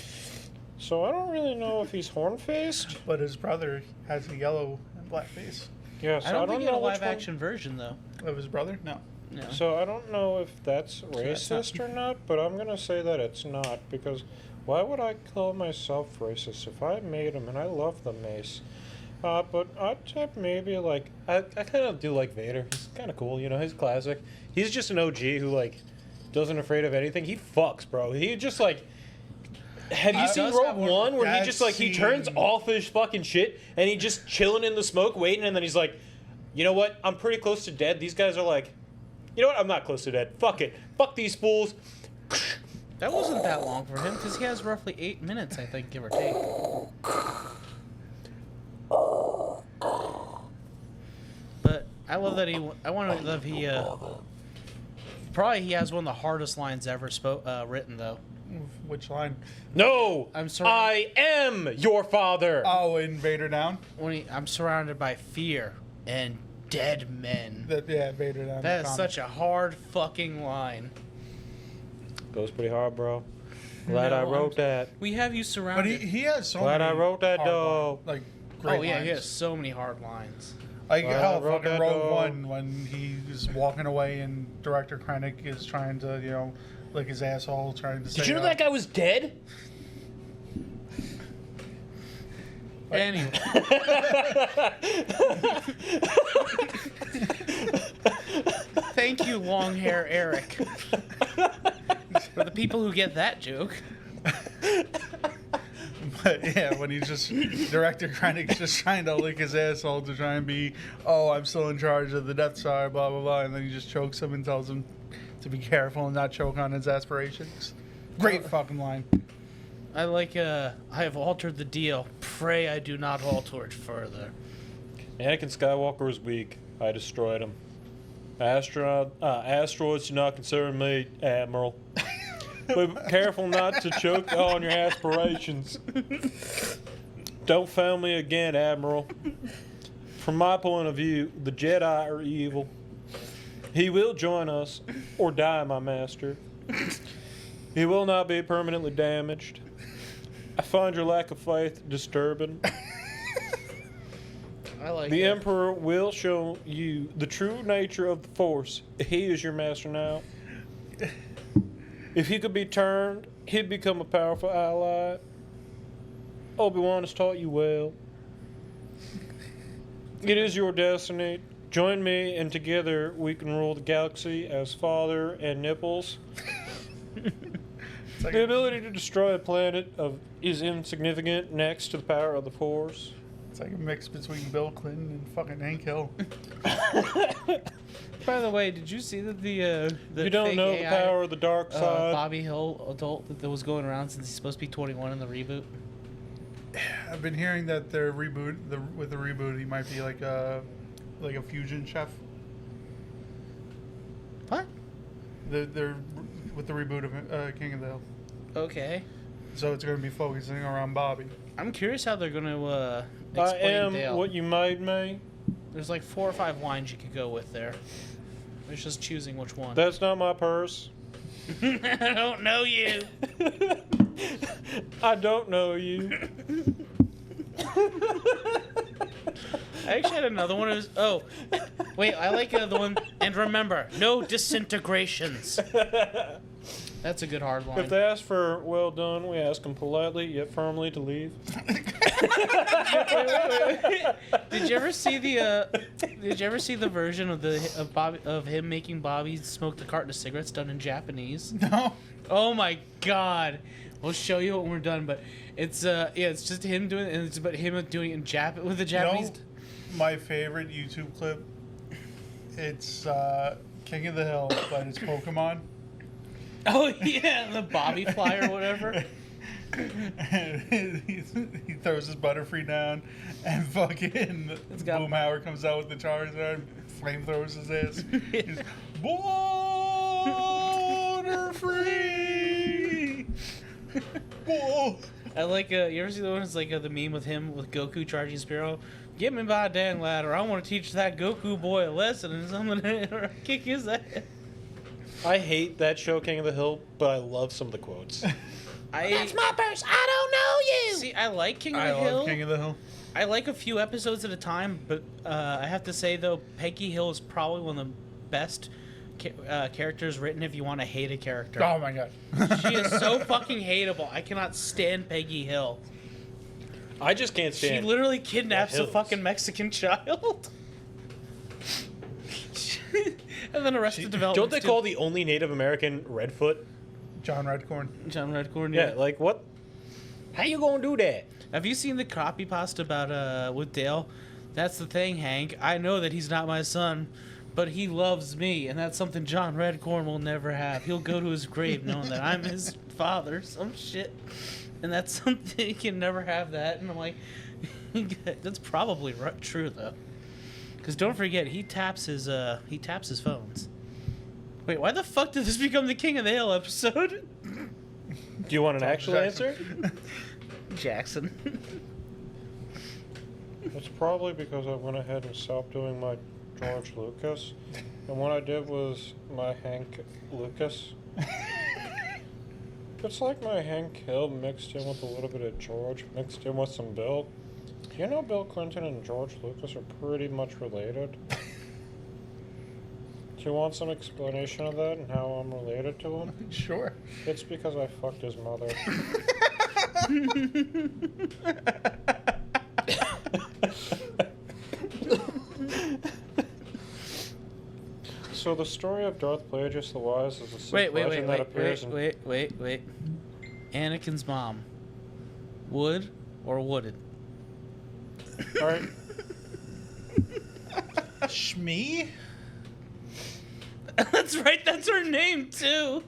Speaker 5: So I don't really know if he's horn faced.
Speaker 1: But his brother has a yellow and black face.
Speaker 5: Yeah, so
Speaker 4: I don't think he had a
Speaker 5: know which
Speaker 4: live
Speaker 5: one.
Speaker 4: action version though.
Speaker 1: Of his brother? No.
Speaker 4: No.
Speaker 5: So I don't know if that's
Speaker 4: that's not-
Speaker 5: racist or not, but I'm gonna say that it's not because why would I call myself racist if I made him and I love the mace? But I'd type maybe like I kind of do like Vader. He's kind of cool, you know. He's classic. He's just an OG who like doesn't afraid of anything. He fucks, bro. He just like. Have you seen
Speaker 4: does
Speaker 5: Rogue
Speaker 4: have one-
Speaker 5: One where he
Speaker 1: that
Speaker 5: just like he turns
Speaker 1: scene-
Speaker 5: off his fucking shit and he just chilling in the smoke waiting and then he's like, you know what? I'm pretty close to dead. These guys are like, you know what? I'm not close to dead. Fuck it. Fuck these fools.
Speaker 4: That wasn't that long for him because he has roughly 8 minutes, I think, give or take. But I love that I want to love he. Probably he has one of the hardest lines ever written though.
Speaker 1: Which line?
Speaker 5: No,
Speaker 4: I'm sorry.
Speaker 5: I am your father.
Speaker 1: Oh, in Vader Down?
Speaker 4: I'm surrounded by fear and dead men.
Speaker 1: Vader down.
Speaker 4: That is such a hard fucking line.
Speaker 5: Goes pretty hard, bro. Glad I wrote that.
Speaker 4: We have you
Speaker 1: But
Speaker 4: surrounded.
Speaker 1: he has so
Speaker 5: Glad
Speaker 1: many.
Speaker 5: I wrote that,
Speaker 1: hard
Speaker 5: dog.
Speaker 1: Like great
Speaker 4: Oh yeah, he
Speaker 1: lines.
Speaker 4: has so many hard lines.
Speaker 1: Like
Speaker 5: Glad I
Speaker 1: hell,
Speaker 5: wrote
Speaker 1: fucking
Speaker 5: that,
Speaker 1: Rogue
Speaker 5: dog.
Speaker 1: One when he's walking away and Director Krennic is trying to lick his asshole, trying to say.
Speaker 5: Did you know that guy was dead?
Speaker 4: Anyway. Thank you, long hair Eric. For the people who get that joke.
Speaker 1: But yeah, when he's just Director Krennic's just trying to lick his asshole to try and be, oh, I'm still in charge of the Death Star, blah blah blah, and then he just chokes him and tells him to be careful and not choke on his aspirations. Great fucking line.
Speaker 4: I like, I have altered the deal. Pray I do not alter it further.
Speaker 5: Anakin Skywalker was weak. I destroyed him. Asteroids do not concern me, Admiral. But careful not to choke on your aspirations. Don't fail me again, Admiral. From my point of view, the Jedi are evil. He will join us, or die, my master. He will not be permanently damaged. I find your lack of faith disturbing.
Speaker 4: I like
Speaker 5: The
Speaker 4: it.
Speaker 5: Emperor will show you the true nature of the Force. He is your master now. If he could be turned, he'd become a powerful ally. Obi-Wan has taught you well. It is your destiny. Join me, and together we can rule the galaxy as father and nipples.
Speaker 1: It's like
Speaker 5: The ability to destroy a planet is insignificant next to the power of the Force.
Speaker 1: It's like a mix between Bill Clinton and fucking Hank Hill.
Speaker 4: By the way, did you see that the
Speaker 5: You don't
Speaker 4: fake
Speaker 5: know
Speaker 4: AI,
Speaker 5: the power of the dark side.
Speaker 4: Bobby Hill adult that was going around since he's supposed to be 21 in the reboot?
Speaker 1: I've been hearing that their reboot, with the reboot, he might be like a fusion chef.
Speaker 4: What?
Speaker 1: They're with the reboot of King of the Hill,
Speaker 4: Okay.
Speaker 1: so it's going to be focusing around Bobby.
Speaker 4: I'm curious how they're going to
Speaker 5: I
Speaker 4: explain
Speaker 5: am
Speaker 4: Dale.
Speaker 5: what you made me.
Speaker 4: There's like 4 or 5 lines you could go with there. It's just choosing which one.
Speaker 5: That's not my purse.
Speaker 4: I don't know you.
Speaker 5: I don't know you.
Speaker 4: I actually had another one. Wait, I like the one. And remember, no disintegrations. That's a good hard line.
Speaker 5: If they ask for well done, we ask them politely yet firmly to leave.
Speaker 4: Did you ever see the version of him making Bobby smoke the carton of cigarettes done in Japanese?
Speaker 1: No.
Speaker 4: Oh my god. We'll show you when we're done, but it's it's just him doing it, and it's about him doing it in with the Japanese.
Speaker 1: My favorite YouTube clip. It's King of the Hill, but it's Pokemon.
Speaker 4: Oh yeah, the Bobby fly or whatever.
Speaker 1: And he throws his Butterfree down, and fucking
Speaker 4: got-
Speaker 1: Boomhauer comes out with the Charizard, flamethrowers his ass. He's Butterfree. Whoa.
Speaker 4: I like you ever see the one that's like the meme with him with Goku charging Spearow? Get me by a dang ladder. I want to teach that Goku boy a lesson, and I'm gonna kick his ass.
Speaker 5: I hate that show, King of the Hill, but I love some of the quotes.
Speaker 4: That's my purse. I don't know you. See, I like King of
Speaker 1: I
Speaker 4: the Hill.
Speaker 1: love King of the Hill.
Speaker 4: I like a few episodes at a time, but I have to say though, Peggy Hill is probably one of the best characters written if you want to hate a character.
Speaker 1: Oh my god.
Speaker 4: She is so fucking hateable. I cannot stand Peggy Hill.
Speaker 5: I just can't
Speaker 4: She
Speaker 5: stand.
Speaker 4: literally kidnaps a
Speaker 5: Hills.
Speaker 4: fucking Mexican child. And then Arrested Development.
Speaker 5: Don't they call the only Native American Redfoot?
Speaker 1: John Redcorn.
Speaker 4: John Redcorn?
Speaker 5: Yeah, like what? How you gonna do that?
Speaker 4: Have you seen the copypasta about with Dale? That's the thing, Hank. I know that he's not my son, but he loves me, and that's something John Redcorn will never have. He'll go to his grave knowing that I'm his father, some shit, and that's something he can never have that. And I'm like, that's probably true though, because don't forget he taps his phones. Wait, why the fuck did this become the King of the Hill episode?
Speaker 5: Do you want an actual
Speaker 1: Jackson.
Speaker 5: answer?
Speaker 4: Jackson.
Speaker 3: It's probably because I went ahead and stopped doing my George Lucas, and what I did was my Hank Lucas. It's like my Hank Hill mixed in with a little bit of George, mixed in with some Bill. You know Bill Clinton and George Lucas are pretty much related. Do you want some explanation of that and how I'm related to him?
Speaker 1: Sure.
Speaker 3: It's because I fucked his mother. So the story of Darth Plagueis the Wise is a sick legend that appears in...
Speaker 4: wait. Anakin's mom. Would or wouldn't?
Speaker 3: Alright.
Speaker 1: Shmi?
Speaker 4: That's right, that's her name too.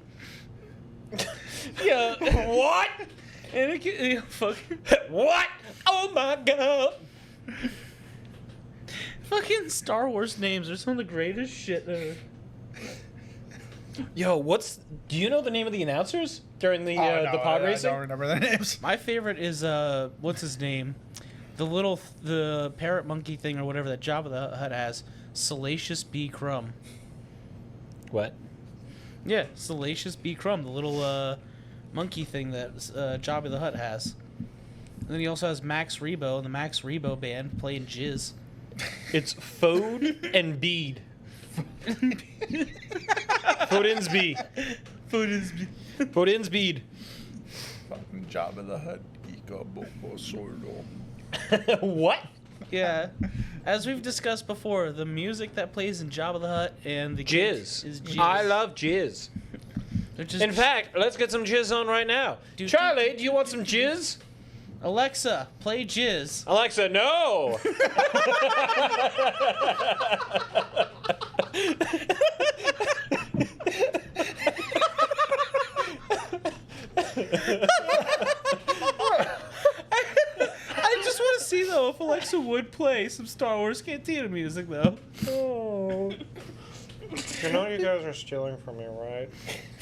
Speaker 5: Yeah. What?
Speaker 4: Anakin, yeah, fuck.
Speaker 5: What? Oh my god.
Speaker 4: Fucking Star Wars names are some of the greatest shit ever.
Speaker 5: Yo, do you know the name of the announcers during the pod racing?
Speaker 1: I don't remember their names.
Speaker 4: My favorite is what's his name? The parrot monkey thing or whatever that Jabba the Hutt has. Salacious B. Crumb.
Speaker 5: What?
Speaker 4: Yeah, Salacious B. Crumb, the little monkey thing that Jabba the Hutt has. And then he also has Max Rebo and the Max Rebo band playing jizz.
Speaker 5: It's Fode and Bead. Foden's Bead. Foden's Bead.
Speaker 1: Fucking Jabba the Hutt. Ika Bobo Sordo.
Speaker 5: What?
Speaker 4: Yeah. As we've discussed before, the music that plays in Jabba the Hutt and the
Speaker 5: Jizz.
Speaker 4: is jizz.
Speaker 5: I love jizz.
Speaker 4: They're just
Speaker 5: In fact, let's get some jizz on right now.
Speaker 4: Dude,
Speaker 5: Charlie, do you want some jizz?
Speaker 4: Alexa, play jizz.
Speaker 5: Alexa, no!
Speaker 4: I just want to see though if Alexa would play some Star Wars Cantina music though.
Speaker 5: Oh.
Speaker 3: You know you guys are stealing from me, right?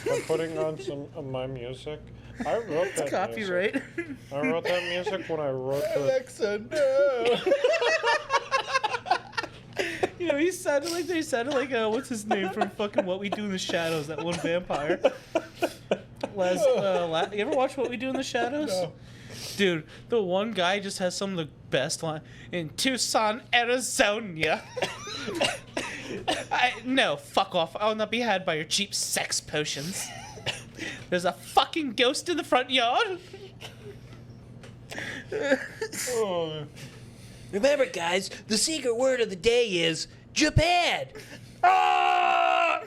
Speaker 3: I'm putting on some of my music. I wrote that
Speaker 4: Copyright.
Speaker 3: music. I wrote that music when I wrote the...
Speaker 1: Alexa, no.
Speaker 4: You know, he sounded like what's his name from fucking What We Do in the Shadows, that one vampire. You ever watch What We Do in the Shadows?
Speaker 1: No.
Speaker 4: Dude, the one guy just has some of the best line in Tucson, Arizona. No, fuck off. I will not be had by your cheap sex potions. There's a fucking ghost in the front yard.
Speaker 1: Oh.
Speaker 6: Remember, guys, the secret word of the day is Japan.
Speaker 5: Ah!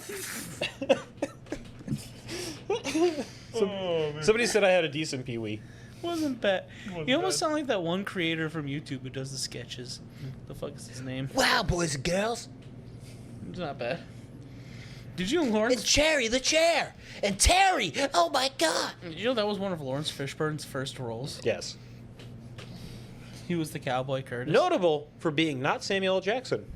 Speaker 5: Somebody said I had a decent pee-wee.
Speaker 4: Wasn't bad.
Speaker 1: Wasn't
Speaker 4: You almost
Speaker 1: bad.
Speaker 4: sound like that one creator from YouTube who does the sketches. The fuck is his name?
Speaker 6: Wow, boys and girls,
Speaker 4: It's not bad. Did you know Lawrence?
Speaker 6: it's Cherry the chair. And Terry, oh my god.
Speaker 4: Did you know that was one of Lawrence Fishburne's first roles?
Speaker 5: Yes.
Speaker 4: He was the cowboy Curtis.
Speaker 5: Notable for being not Samuel L. Jackson.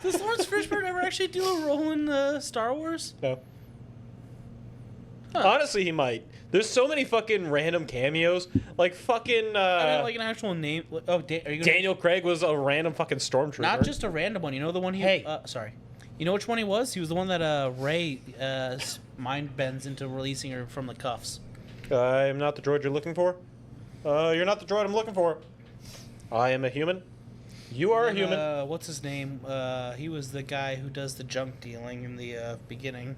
Speaker 4: Does Lawrence Fishburne ever actually do a role in Star Wars?
Speaker 5: No.
Speaker 4: Huh.
Speaker 5: Honestly, he might. There's so many fucking random cameos. Like fucking
Speaker 4: I mean, like an actual name. Oh, are you gonna,
Speaker 5: Daniel Craig was a random fucking stormtrooper.
Speaker 4: Not just a random one. You know the one he.
Speaker 5: Hey.
Speaker 4: Sorry. You know which one he was? He was the one that Rey mind bends into releasing her from the cuffs.
Speaker 5: I'm not the droid you're looking for. You're not the droid I'm looking for. I am a human. You are a
Speaker 4: And,
Speaker 5: human.
Speaker 4: what's his name? He was the guy who does the junk dealing in the beginning.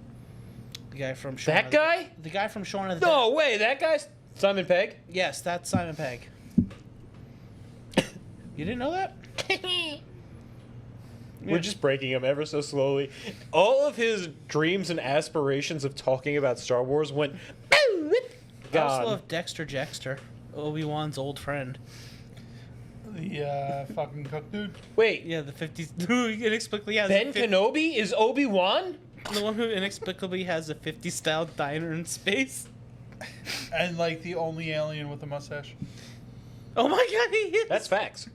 Speaker 4: The guy from Shaun
Speaker 5: That
Speaker 4: of the-
Speaker 5: guy?
Speaker 4: The guy from Shaun of the
Speaker 5: No way, that guy's Simon Pegg.
Speaker 4: Yes, that's Simon Pegg. You didn't know that?
Speaker 5: We're just breaking him ever so slowly. All of his dreams and aspirations of talking about Star Wars went.
Speaker 4: I
Speaker 5: God.
Speaker 4: also love Dexter Jettster, Obi-Wan's old friend.
Speaker 1: The fucking cook dude.
Speaker 5: Wait,
Speaker 4: Yeah, the 50s. Who inexplicably has
Speaker 5: Ben
Speaker 4: a
Speaker 5: Kenobi is Obi-Wan?
Speaker 4: the one who inexplicably has a 50s style diner in space.
Speaker 1: And like the only alien with a mustache.
Speaker 4: Oh my god, he is.
Speaker 5: That's facts.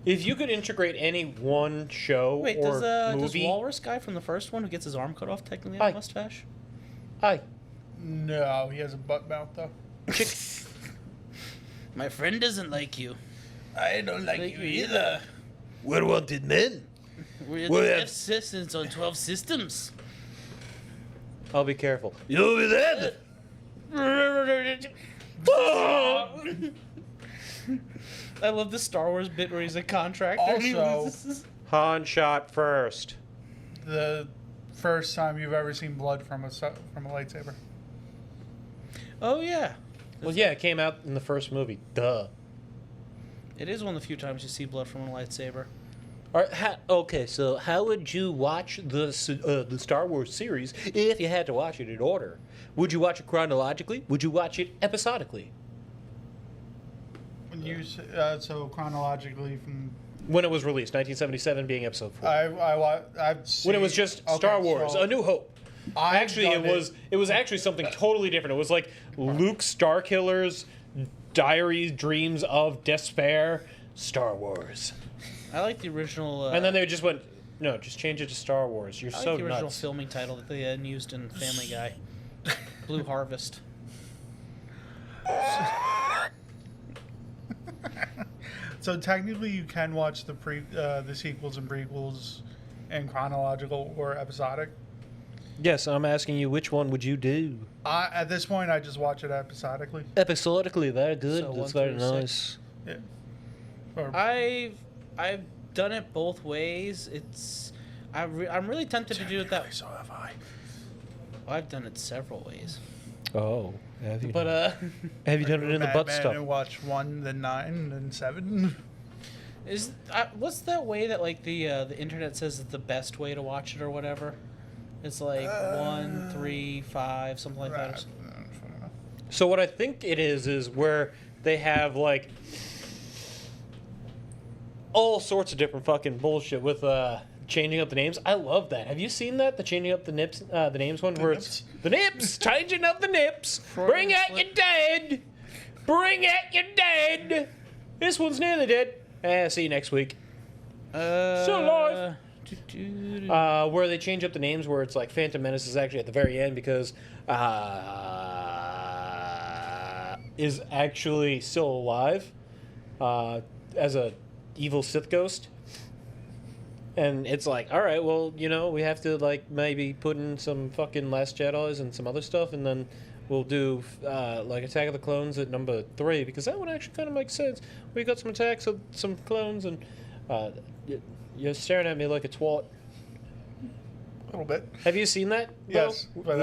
Speaker 5: If you could integrate any one show
Speaker 4: Wait,
Speaker 5: or
Speaker 4: does
Speaker 5: movie,
Speaker 4: Walrus guy from the first one who gets his arm cut off technically have
Speaker 5: Hi.
Speaker 4: a mustache?
Speaker 5: hi,
Speaker 1: No, he has a butt mouth though.
Speaker 4: My friend doesn't like you.
Speaker 1: I don't like you either.
Speaker 6: We're wanted men.
Speaker 4: We're
Speaker 6: Well,
Speaker 4: the
Speaker 6: yeah.
Speaker 4: F systems on 12 systems.
Speaker 5: I'll be careful.
Speaker 6: You'll be dead.
Speaker 4: I love the Star Wars bit where he's a contractor.
Speaker 1: Also-
Speaker 5: Han shot first.
Speaker 1: The first time you've ever seen blood from a lightsaber.
Speaker 4: Oh yeah,
Speaker 5: Well, yeah, it came out in the first movie. Duh.
Speaker 4: it is one of the few times you see blood from a lightsaber.
Speaker 5: Okay, so how would you watch the Star Wars series if you had to watch it in order? Would you watch it chronologically? Would you watch it episodically?
Speaker 1: When you so chronologically from
Speaker 5: When it was released, 1977 being episode 4.
Speaker 1: I've seen,
Speaker 5: When it was just
Speaker 1: okay,
Speaker 5: Star Wars,
Speaker 1: so
Speaker 5: A New Hope.
Speaker 1: I've
Speaker 5: Actually,
Speaker 1: done
Speaker 5: it was actually something totally different. It was like Luke Starkiller's diaries, dreams of despair, Star Wars.
Speaker 4: I like the original.
Speaker 5: And then they just went, no, just change it to Star Wars. You're
Speaker 4: I like
Speaker 5: so
Speaker 4: the original
Speaker 5: nuts.
Speaker 4: filming title that they used in Family Guy, Blue Harvest.
Speaker 1: So technically, you can watch the sequels and prequels in chronological or episodic.
Speaker 5: Yes, I'm asking you, which one would you do?
Speaker 1: At this point, I just watch it episodically.
Speaker 5: Episodically, very good.
Speaker 4: So
Speaker 5: That's
Speaker 4: 1
Speaker 5: very
Speaker 4: through
Speaker 5: nice.
Speaker 1: Yeah. Or,
Speaker 4: I've done it both ways. I'm really tempted to do it that.
Speaker 1: so have I.
Speaker 4: I've done it several ways.
Speaker 5: Oh, have you?
Speaker 4: But
Speaker 5: have you done it in the butt
Speaker 1: Madman
Speaker 5: stuff?
Speaker 1: and watch 1, then 9, then 7.
Speaker 4: what's that way that like the internet says is the best way to watch it or whatever? It's like 1, 3, 5, something like that.
Speaker 5: So what I think it is where they have like all sorts of different fucking bullshit with changing up the names. I love that. Have you seen that? The changing up the names one where it's the nips, changing up the nips. Bring out your dead. Bring out your dead. This one's nearly dead. See you next week. Still alive. Where they change up the names, where it's like Phantom Menace is actually at the very end because is actually still alive as a evil Sith ghost. And it's like, all right, well, you know, we have to like maybe put in some fucking Last Jedi's and some other stuff, and then we'll do like Attack of the Clones at number 3 because that one actually kind of makes sense. We got some attacks of some clones, and you're staring at me like a twat.
Speaker 1: A little bit.
Speaker 5: Have you seen that?
Speaker 1: Yes,
Speaker 5: Will?
Speaker 1: but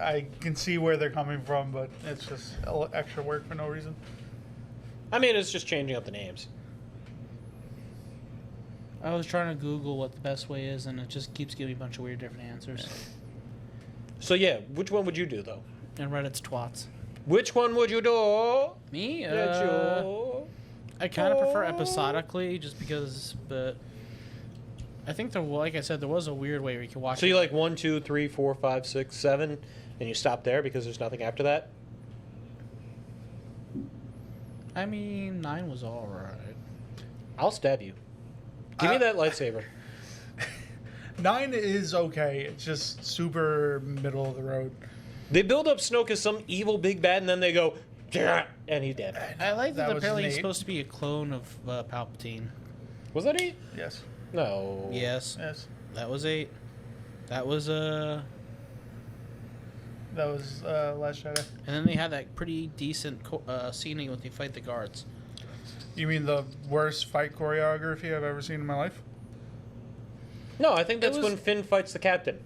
Speaker 1: I can see where they're coming from, but it's just extra work for no reason.
Speaker 5: I mean, it's just changing up the names.
Speaker 4: I was trying to Google what the best way is, and it just keeps giving me a bunch of weird different answers.
Speaker 5: So yeah, which one would you do though?
Speaker 4: And Reddit's twats.
Speaker 5: Which one would you do?
Speaker 4: Me?
Speaker 5: I
Speaker 4: I kind of prefer episodically, just because. But I think like I said, there was a weird way where you could watch.
Speaker 5: So you like 1, 2, 3, 4, 5, 6, 7, and you stop there because there's nothing after that?
Speaker 4: I mean, 9 was all right.
Speaker 5: I'll stab you. Give me that lightsaber.
Speaker 1: 9 is okay. It's just super middle of the road.
Speaker 5: They build up Snoke as some evil big bad, and then they go, "Jah," and he's dead.
Speaker 4: I like that,
Speaker 1: That was
Speaker 4: apparently he's
Speaker 1: Nate.
Speaker 4: supposed to be a clone of Palpatine.
Speaker 5: Was that he?
Speaker 1: Yes.
Speaker 5: No.
Speaker 4: Yes,
Speaker 1: Yes.
Speaker 4: that was 8. That was
Speaker 1: That was Last Jedi.
Speaker 4: and then they had that pretty decent scene when they fight the guards.
Speaker 1: You mean the worst fight choreography I've ever seen in my life?
Speaker 5: No, I think that's
Speaker 4: was-
Speaker 5: when Finn fights the captain.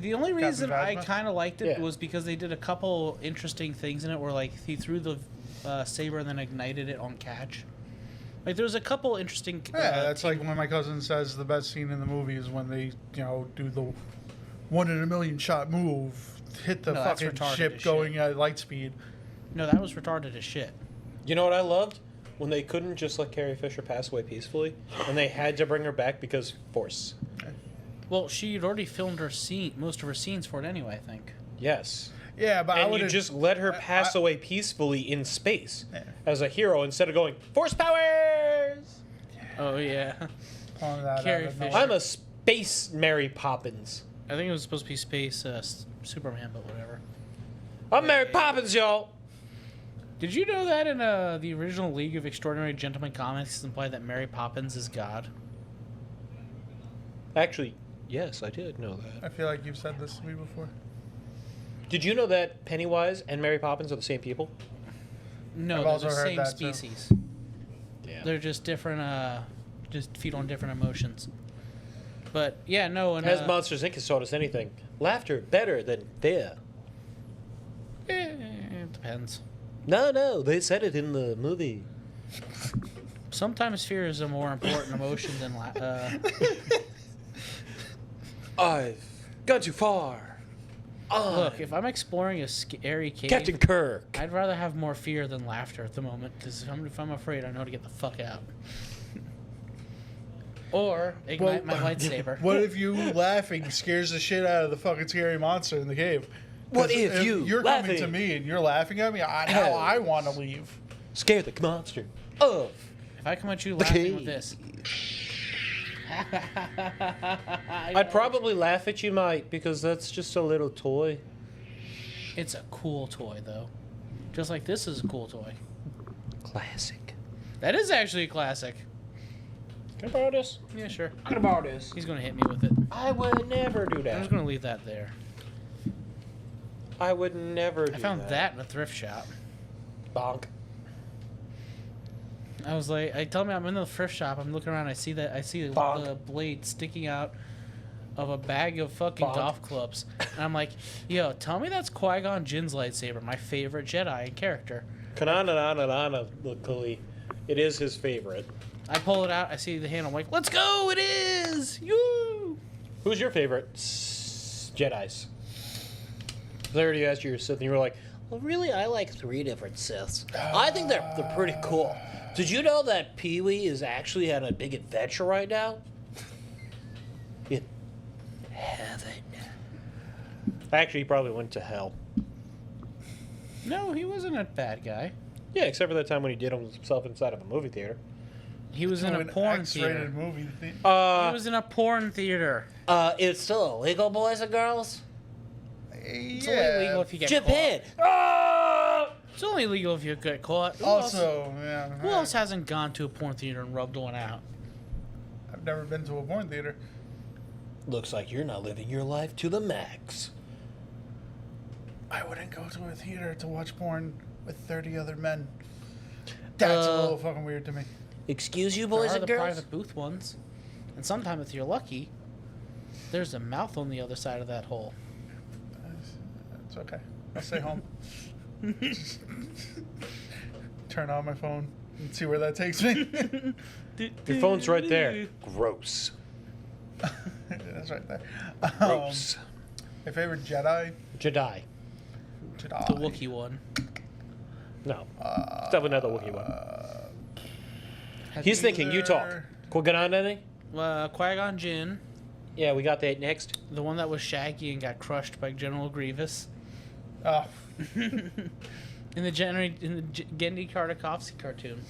Speaker 4: The only reason I
Speaker 1: Phasma?
Speaker 4: kind of liked it
Speaker 5: Yeah.
Speaker 4: was because they did a couple interesting things in it, where like he threw the saber and then ignited it on catch. Like there was a couple interesting.
Speaker 1: Yeah, that's like when my cousin says the best scene in the movie is when they, do the 1 in a million shot move, hit the
Speaker 4: No, that's
Speaker 1: fucking
Speaker 4: retarded
Speaker 1: ship
Speaker 4: as
Speaker 1: going
Speaker 4: shit.
Speaker 1: at light speed.
Speaker 4: No, that was retarded as shit.
Speaker 5: You know what I loved? When they couldn't just let Carrie Fisher pass away peacefully, and they had to bring her back because Force.
Speaker 4: Well, she had already filmed most of her scenes for it anyway, I think.
Speaker 5: Yes.
Speaker 1: Yeah, but I
Speaker 5: and
Speaker 1: would
Speaker 5: you just let her pass away peacefully in space as a hero instead of going Force powers.
Speaker 4: Oh yeah. Carrie Fisher.
Speaker 5: I'm a space Mary Poppins.
Speaker 4: I think it was supposed to be Space Superman, but whatever.
Speaker 5: I'm Mary Poppins, y'all.
Speaker 4: Did you know that in the original League of Extraordinary Gentlemen comics, it's implied that Mary Poppins is God?
Speaker 5: Actually, yes, I did know that.
Speaker 1: I feel like you've said this to me before.
Speaker 5: Did you know that Pennywise and Mary Poppins are the same people?
Speaker 4: No,
Speaker 1: I've
Speaker 4: they're
Speaker 1: also
Speaker 4: the
Speaker 1: heard
Speaker 4: same
Speaker 1: that, too.
Speaker 4: species.
Speaker 5: Damn.
Speaker 4: They're just different, just feed on different emotions. But, yeah, no, and...
Speaker 5: Has Monsters, Inc. has taught us anything? Laughter better than fear.
Speaker 4: it depends.
Speaker 5: No, they said it in the movie.
Speaker 4: Sometimes fear is a more important emotion than...
Speaker 5: I've gone too far.
Speaker 4: Look, if I'm exploring a scary cave...
Speaker 5: Captain Kirk.
Speaker 4: I'd rather have more fear than laughter at the moment, because if I'm afraid, I know to get the fuck out. Or ignite my lightsaber.
Speaker 1: What if you laughing scares the shit out of the fucking scary monster in the cave?
Speaker 5: What
Speaker 1: 'Cause
Speaker 5: if you're
Speaker 1: coming to
Speaker 5: laughing?
Speaker 1: me and you're laughing at me? Now I want to leave.
Speaker 5: Scare the monster of
Speaker 4: If I come at you
Speaker 5: the
Speaker 4: laughing with
Speaker 5: cave.
Speaker 4: this...
Speaker 5: I'd probably laugh at you, mate, because that's just a little toy.
Speaker 4: It's a cool toy, though. Just like this is a cool toy.
Speaker 5: Classic.
Speaker 4: That is actually a classic.
Speaker 5: Can I borrow this?
Speaker 4: Yeah, sure.
Speaker 2: What about this?
Speaker 4: He's gonna hit me with it.
Speaker 5: I would never do
Speaker 4: I'm
Speaker 5: that.
Speaker 4: just gonna leave that there.
Speaker 5: I would never do
Speaker 4: I found that in a thrift shop.
Speaker 5: Bonk.
Speaker 4: I was like, I tell me I'm in the thrift shop. I'm looking around. I see
Speaker 5: Bonk.
Speaker 4: the blade sticking out of a bag of fucking
Speaker 5: Bonk.
Speaker 4: golf clubs, and I'm like, yo, tell me that's Qui-Gon Jinn's lightsaber, my favorite Jedi character.
Speaker 5: Kanana, luckily. It is his favorite.
Speaker 4: I pull it out. I see the hand. I'm like, let's go! It is. You.
Speaker 5: Who's your favorite Jedi's? I already asked you your Sith, and you were like, well, really, I like 3 different Siths. I think they're pretty cool. Did you know that Pee-wee is actually on a big adventure right now? In heaven. Actually, he probably went to hell.
Speaker 4: No, he wasn't a bad guy.
Speaker 5: Yeah, except for that time when he did himself inside of a movie theater.
Speaker 4: He was in a
Speaker 1: An
Speaker 4: porn
Speaker 1: X-rated
Speaker 4: theater.
Speaker 1: movie.
Speaker 4: He was in a porn theater.
Speaker 5: It's still illegal, boys and girls?
Speaker 4: It's only illegal if you get
Speaker 5: Japan!
Speaker 4: caught. It's only illegal if you get caught. Who else-
Speaker 1: Also, yeah.
Speaker 4: who else hasn't gone to a porn theater and rubbed one out?
Speaker 1: I've never been to a porn theater.
Speaker 5: Looks like you're not living your life to the max.
Speaker 1: I wouldn't go to a theater to watch porn with 30 other men. That's a little fucking weird to me.
Speaker 5: Excuse you,
Speaker 4: There
Speaker 5: boys
Speaker 4: are
Speaker 5: and
Speaker 4: the
Speaker 5: girls?
Speaker 4: private booth ones, and sometimes if you're lucky, there's a mouth on the other side of that hole.
Speaker 1: It's okay. I'll stay home. Turn on my phone and see where that takes me.
Speaker 5: Your phone's right there. Gross.
Speaker 1: That's right there.
Speaker 5: Gross.
Speaker 1: My favorite Jedi?
Speaker 5: Jedi.
Speaker 1: Jedi.
Speaker 4: The Wookiee one.
Speaker 5: No. It's definitely not the Wookiee one. He's thinking, you talk. Qui-Gon anything?
Speaker 4: Qui-Gon Jinn,
Speaker 5: Yeah, we got that next.
Speaker 4: the one that was Shaggy and got crushed by General Grievous.
Speaker 1: Oh,
Speaker 4: in the Gendy Tartakovsky cartoon.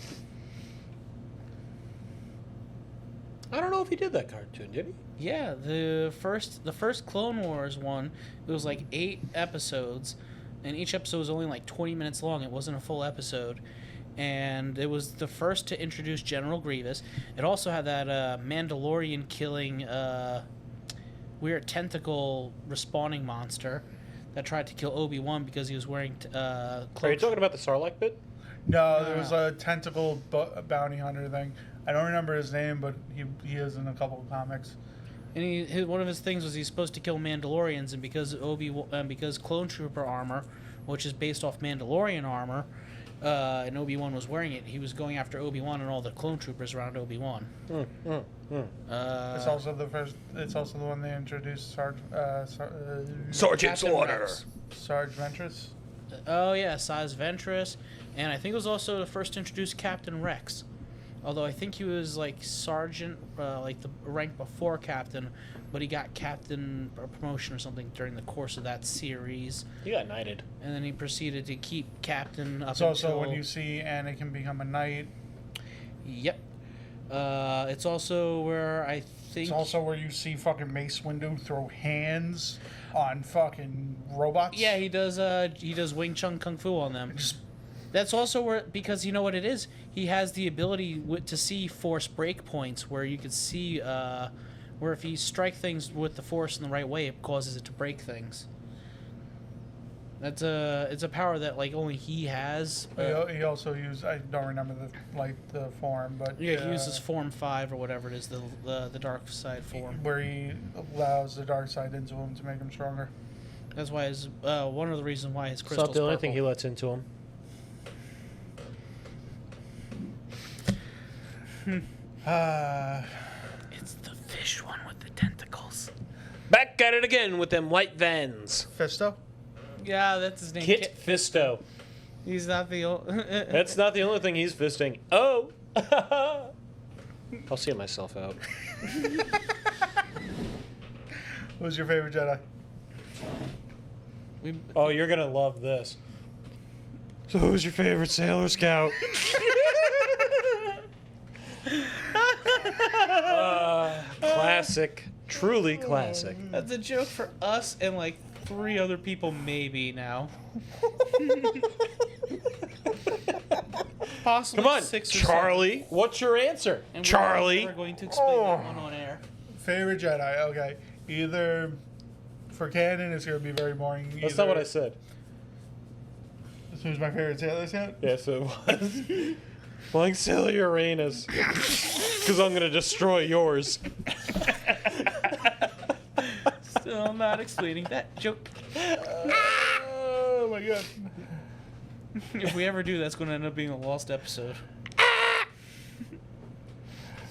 Speaker 5: I don't know if he did that cartoon, did he?
Speaker 4: Yeah, the first Clone Wars one, it was like 8 episodes, and each episode was only like 20 minutes long. It wasn't a full episode, and it was the first to introduce General Grievous. It also had that Mandalorian killing weird tentacle respawning monster that tried to kill Obi-Wan because he was wearing
Speaker 5: Are you
Speaker 4: cloaks.
Speaker 5: talking about the Sarlacc pit?
Speaker 1: no, there was a tentacle bounty hunter thing. I don't remember his name, but he is in a couple of comics.
Speaker 4: And one of his things was he's supposed to kill Mandalorians, and because Clone Trooper armor, which is based off Mandalorian armor, and Obi-Wan was wearing it, he was going after Obi-Wan and all the Clone Troopers around Obi-Wan.
Speaker 1: It's also the first. It's also the one they introduced
Speaker 6: Sergeant's
Speaker 4: Captain
Speaker 6: order.
Speaker 4: Rex.
Speaker 1: Sarge Ventress.
Speaker 4: Oh yeah, Saz Ventress, and I think it was also the first to introduce Captain Rex. Although I think he was like sergeant, like the rank before captain, but he got captain or promotion or something during the course of that series,
Speaker 5: He got knighted.
Speaker 4: and then he proceeded to keep captain up
Speaker 1: It's
Speaker 4: until.
Speaker 1: also when you see Anakin become a knight.
Speaker 4: Yep. It's also where I think.
Speaker 1: It's also where you see fucking Mace Windu throw hands on fucking robots.
Speaker 4: Yeah, he does Wing Chun Kung Fu on them.
Speaker 1: Just
Speaker 4: That's also where, because you know what it is? He has the ability to see force break points where you could see where if you strike things with the force in the right way, it causes it to break things. It's a power that like only he has.
Speaker 1: he also used, I don't remember the form, but
Speaker 4: Yeah, he uses Form 5 or whatever it is, the dark side form.
Speaker 1: where he allows the dark side into him to make him stronger.
Speaker 4: That's why his one of the reasons why his
Speaker 5: It's
Speaker 4: crystal's
Speaker 5: not the only
Speaker 4: purple.
Speaker 5: thing he lets into him.
Speaker 4: It's the fish one with the tentacles.
Speaker 5: Back at it again with them white vans.
Speaker 1: Fisto?
Speaker 4: Yeah, that's his name.
Speaker 5: Kit Fisto.
Speaker 4: He's not the only.
Speaker 5: That's not the only thing he's fisting. Oh! I'll see myself out.
Speaker 1: Who's your favorite Jedi?
Speaker 5: Oh, you're gonna love this. So who's your favorite Sailor Scout? Classic. Truly classic.
Speaker 4: That's a joke for us and like 3 other people maybe now. Possibly
Speaker 5: Come on,
Speaker 4: 6 or
Speaker 5: Charlie. What's your answer?
Speaker 4: 7. And
Speaker 5: Charlie.
Speaker 4: We're going to explain that one on air.
Speaker 1: Favorite Jedi, okay. Either, for canon, it's going to be very boring.
Speaker 5: That's not what I said.
Speaker 1: Who's my favorite Sailor Scout?
Speaker 5: Yes, it was. Like Silly Uranus. Because I'm going to destroy yours.
Speaker 4: Still not explaining that joke.
Speaker 1: Oh my god.
Speaker 4: If we ever do, that's going to end up being a lost episode.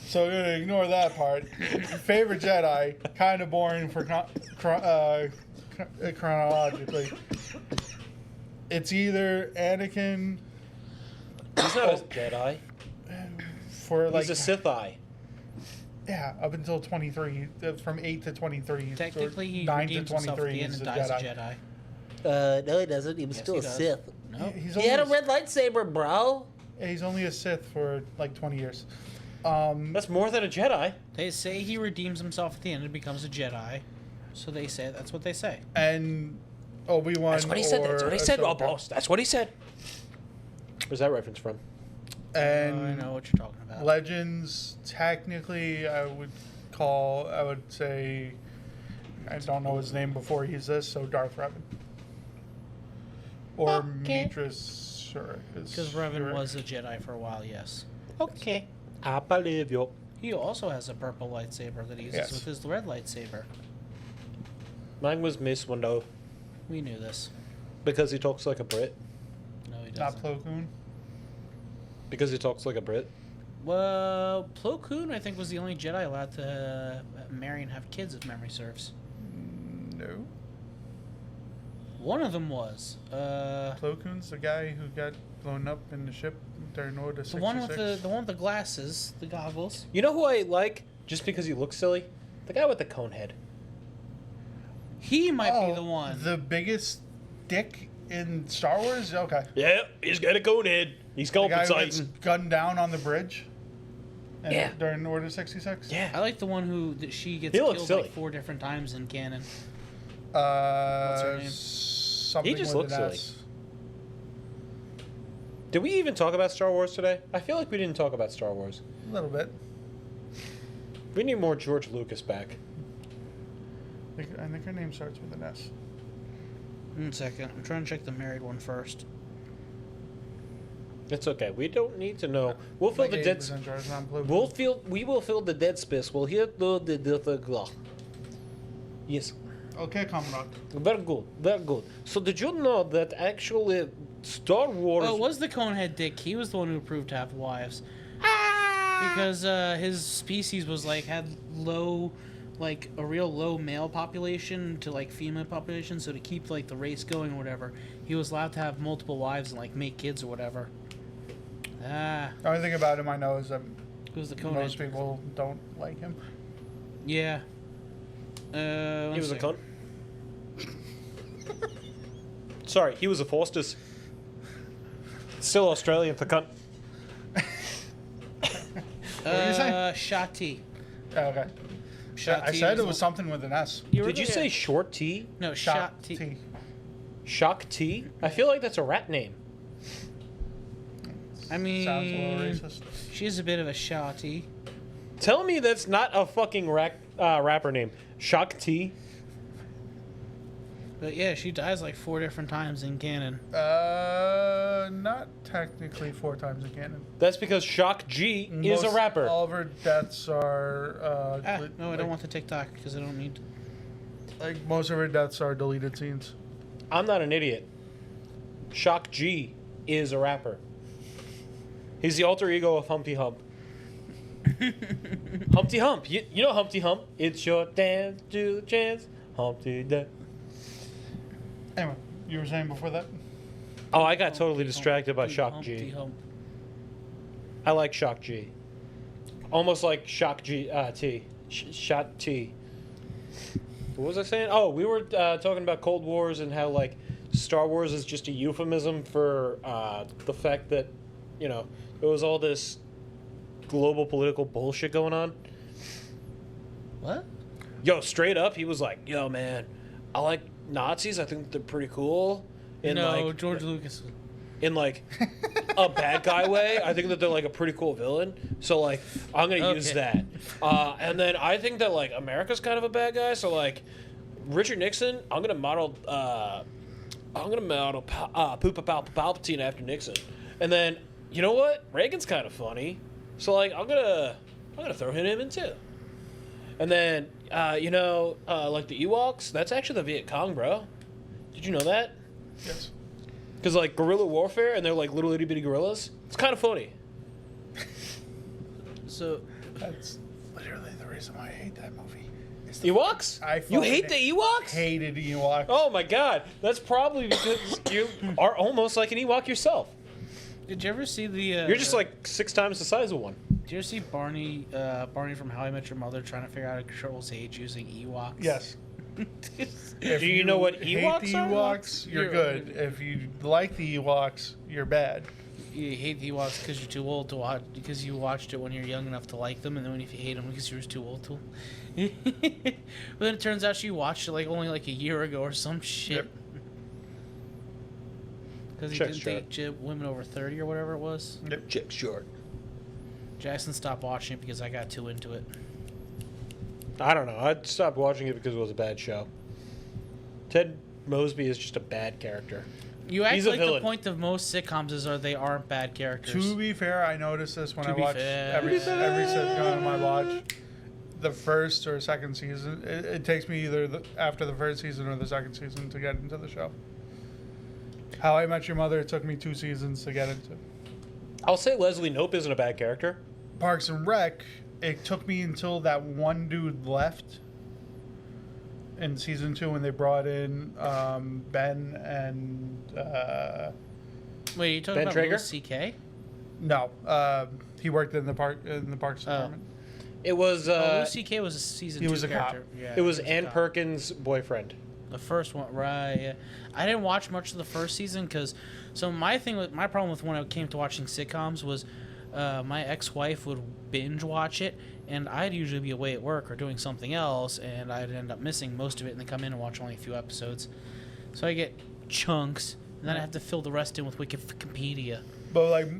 Speaker 1: So we're going to ignore that part. Favorite Jedi, kind of boring for chronologically. It's either Anakin
Speaker 5: He's not a Jedi.
Speaker 1: for like
Speaker 5: He's a Sith Eye.
Speaker 1: yeah, up until 23, from 8 to 23.
Speaker 4: Technically, he
Speaker 1: 9 to
Speaker 4: redeems himself at the
Speaker 1: 23
Speaker 4: end
Speaker 1: is
Speaker 4: and
Speaker 1: a
Speaker 4: dies
Speaker 1: Jedi.
Speaker 4: a Jedi.
Speaker 5: No, he doesn't. He was
Speaker 4: Yes,
Speaker 5: still
Speaker 4: he
Speaker 5: a
Speaker 4: does.
Speaker 5: Sith.
Speaker 4: No.
Speaker 1: He's
Speaker 5: He
Speaker 1: only
Speaker 5: had a
Speaker 1: a-
Speaker 5: red lightsaber, bro.
Speaker 1: Yeah, he's only a Sith for like 20 years.
Speaker 5: That's more than a Jedi.
Speaker 4: They say he redeems himself at the end and becomes a Jedi. So they say that's what they say.
Speaker 1: And Obi-Wan.
Speaker 5: That's what he said. That's what he said. Oh,
Speaker 1: Ahsoka.
Speaker 5: boss. That's what he said. Where's that reference from?
Speaker 1: And
Speaker 4: I know what you're talking about.
Speaker 1: Legends, technically, I would say, I don't know his name before he's this, so Darth Revan. Or
Speaker 4: Okay.
Speaker 1: Mitris, sure.
Speaker 4: Because Revan was a Jedi for a while, yes.
Speaker 5: Okay. I believe you.
Speaker 4: He also has a purple lightsaber that he uses
Speaker 1: Yes.
Speaker 4: with his red lightsaber.
Speaker 5: Mine was Mace Windu
Speaker 4: We knew this.
Speaker 5: because he talks like a Brit.
Speaker 4: No, he
Speaker 1: Not
Speaker 4: doesn't.
Speaker 1: Plo Koon.
Speaker 5: Because he talks like a Brit.
Speaker 4: Well, Plo Koon, I think, was the only Jedi allowed to marry and have kids, if memory serves.
Speaker 1: No.
Speaker 4: One of them was.
Speaker 1: Plo Koon's the guy who got blown up in the ship during Order 66.
Speaker 4: The one with the glasses, the goggles.
Speaker 5: You know who I like just because he looks silly? The guy with the cone head.
Speaker 4: He might be
Speaker 1: Oh,
Speaker 4: the one.
Speaker 1: The biggest dick in Star Wars? Okay.
Speaker 5: Yeah, he's got a cone head. He's
Speaker 1: The guy who gets
Speaker 5: compensating.
Speaker 1: gunned down on the bridge?
Speaker 5: Yeah.
Speaker 1: During Order 66?
Speaker 5: Yeah.
Speaker 4: I like the one who that she gets
Speaker 5: He looks
Speaker 4: killed
Speaker 5: silly.
Speaker 4: like 4 different times in canon.
Speaker 1: Her
Speaker 4: name?
Speaker 1: Something
Speaker 5: He just
Speaker 1: with
Speaker 5: looks
Speaker 1: an
Speaker 5: silly.
Speaker 1: S.
Speaker 5: Did we even talk about Star Wars today? I feel like we didn't talk about Star Wars.
Speaker 1: A little bit.
Speaker 5: We need more George Lucas back.
Speaker 1: I think her name starts with an S.
Speaker 4: 1 second. I'm trying to check the married one first.
Speaker 5: It's okay. We don't need to know. We'll fill the dead.
Speaker 1: 80% sure it's not Plo Koon.
Speaker 5: We will fill the dead space. We'll hear the. Yes.
Speaker 1: Okay, Comrade.
Speaker 5: Very good. Very good. So did you know that actually Star Wars?
Speaker 4: Oh, it was the Conehead Dick. He was the one who approved to have wives. Because his species was like had low, like a real low male population to like female population. So to keep like the race going or whatever, he was allowed to have multiple wives and like make kids or whatever.
Speaker 1: The only thing about him I know is that
Speaker 4: It was the
Speaker 1: most
Speaker 4: Conehead.
Speaker 1: people don't like him.
Speaker 4: Yeah.
Speaker 5: He was a cunt. Sorry, he was a Foster's. Still Australian for cunt.
Speaker 1: What were you saying?
Speaker 4: Shati.
Speaker 1: Oh, okay.
Speaker 4: Shati.
Speaker 1: I said it was something with an S.
Speaker 5: Did you say short T?
Speaker 4: No,
Speaker 1: Shot
Speaker 4: Shati.
Speaker 1: T.
Speaker 5: Shock T? I feel like that's a rat name.
Speaker 4: I mean,
Speaker 1: Sounds a little racist.
Speaker 4: she's a bit of a Shati.
Speaker 5: Tell me that's not a fucking rapper name. Shock T?
Speaker 4: But yeah, she dies like 4 different times in canon.
Speaker 1: Not technically 4 times in canon.
Speaker 5: That's because Shock G is a
Speaker 1: Most-
Speaker 5: rapper.
Speaker 1: All of her deaths are.
Speaker 4: No, I don't want the TikTok because I don't need.
Speaker 1: Like most of her deaths are deleted scenes.
Speaker 5: I'm not an idiot. Shock G is a rapper. He's the alter ego of Humpty Hump. Humpty Hump. You know Humpty Hump? It's your dance to the chance. Humpty Dance.
Speaker 1: Anyway, you were saying before that?
Speaker 5: Oh, I got totally distracted by Shock
Speaker 4: Humpty
Speaker 5: G.
Speaker 4: Hump.
Speaker 5: I like Shock G. Almost like Shock G T. Shot T. What was I saying? Oh, we were talking about Cold Wars and how like Star Wars is just a euphemism for the fact that, you know, there was all this global political bullshit going on.
Speaker 4: What?
Speaker 5: Yo, straight up, he was like, "Yo, man, I like Nazis. I think they're pretty cool."
Speaker 4: No, George Lucas.
Speaker 5: In like a bad guy way, I think that they're like a pretty cool villain. So like, I'm gonna use that. And then I think that like America's kind of a bad guy. So like, Richard Nixon, I'm gonna model Poopa Palpatine after Nixon. And then you know what? Reagan's kind of funny. So like, I'm gonna throw him in too. And then like the Ewoks, that's actually the Viet Cong, bro. Did you know that?
Speaker 1: Yes.
Speaker 5: Because, like, guerrilla warfare, and they're, like, little itty-bitty gorillas. It's kind of funny.
Speaker 4: So,
Speaker 1: That's literally the reason why I hate that movie.
Speaker 5: Ewoks? You hate the Ewoks?
Speaker 1: Hated Ewoks.
Speaker 5: Oh, my God. That's probably because you are almost like an Ewok yourself.
Speaker 4: did you ever see the?
Speaker 5: You're just, like, 6 times the size of one.
Speaker 4: Did you ever see Barney from How I Met Your Mother trying to figure out how to control his age using Ewoks?
Speaker 1: Yes.
Speaker 5: Do you know what Ewoks
Speaker 1: hate the
Speaker 5: are?
Speaker 1: Ewoks, you're good. If you like the Ewoks, you're bad.
Speaker 4: You hate the Ewoks because you're too old to watch, because you watched it when you're young enough to like them, and then if you hate them because you were too old to. But then it turns out she watched it like only like a year ago or some shit. Because he
Speaker 5: Check's
Speaker 4: didn't date women over 30 or whatever it was.
Speaker 1: Yep.
Speaker 5: Chick short.
Speaker 4: Jackson stopped watching it because I got too into it.
Speaker 5: I don't know. I stopped watching it because it was a bad show. Ted Mosby is just a bad character.
Speaker 4: You act
Speaker 5: He's a
Speaker 4: like the
Speaker 5: villain.
Speaker 4: point of most sitcoms is they aren't bad characters.
Speaker 1: To be fair, I noticed this when
Speaker 4: To
Speaker 1: I
Speaker 4: be
Speaker 1: watched
Speaker 4: fair.
Speaker 1: every sitcom I watch. The first or second season, it takes me either after the first season or the second season to get into the show. How I Met Your Mother, it took me 2 seasons to get into.
Speaker 5: I'll say Leslie Knope isn't a bad character.
Speaker 1: Parks and Rec, it took me until that one dude left in season 2 when they brought in Ben and
Speaker 4: Wait, you talking
Speaker 5: Ben
Speaker 4: about
Speaker 5: Traeger?
Speaker 4: Louis C.K.?
Speaker 1: no, he worked in the Parks Department.
Speaker 5: It was
Speaker 4: Louis C.K. was a season 2
Speaker 1: he was a cop.
Speaker 4: character. Yeah,
Speaker 5: it was
Speaker 4: he a
Speaker 5: Ann
Speaker 4: cop.
Speaker 5: Perkins' boyfriend.
Speaker 4: The first one, right? Yeah. I didn't watch much of the first season because, my problem with when it came to watching sitcoms was, my ex-wife would binge watch it, and I'd usually be away at work or doing something else, and I'd end up missing most of it, and then come in and watch only a few episodes. So I get chunks, and then I have to fill the rest in with Wikipedia.
Speaker 1: But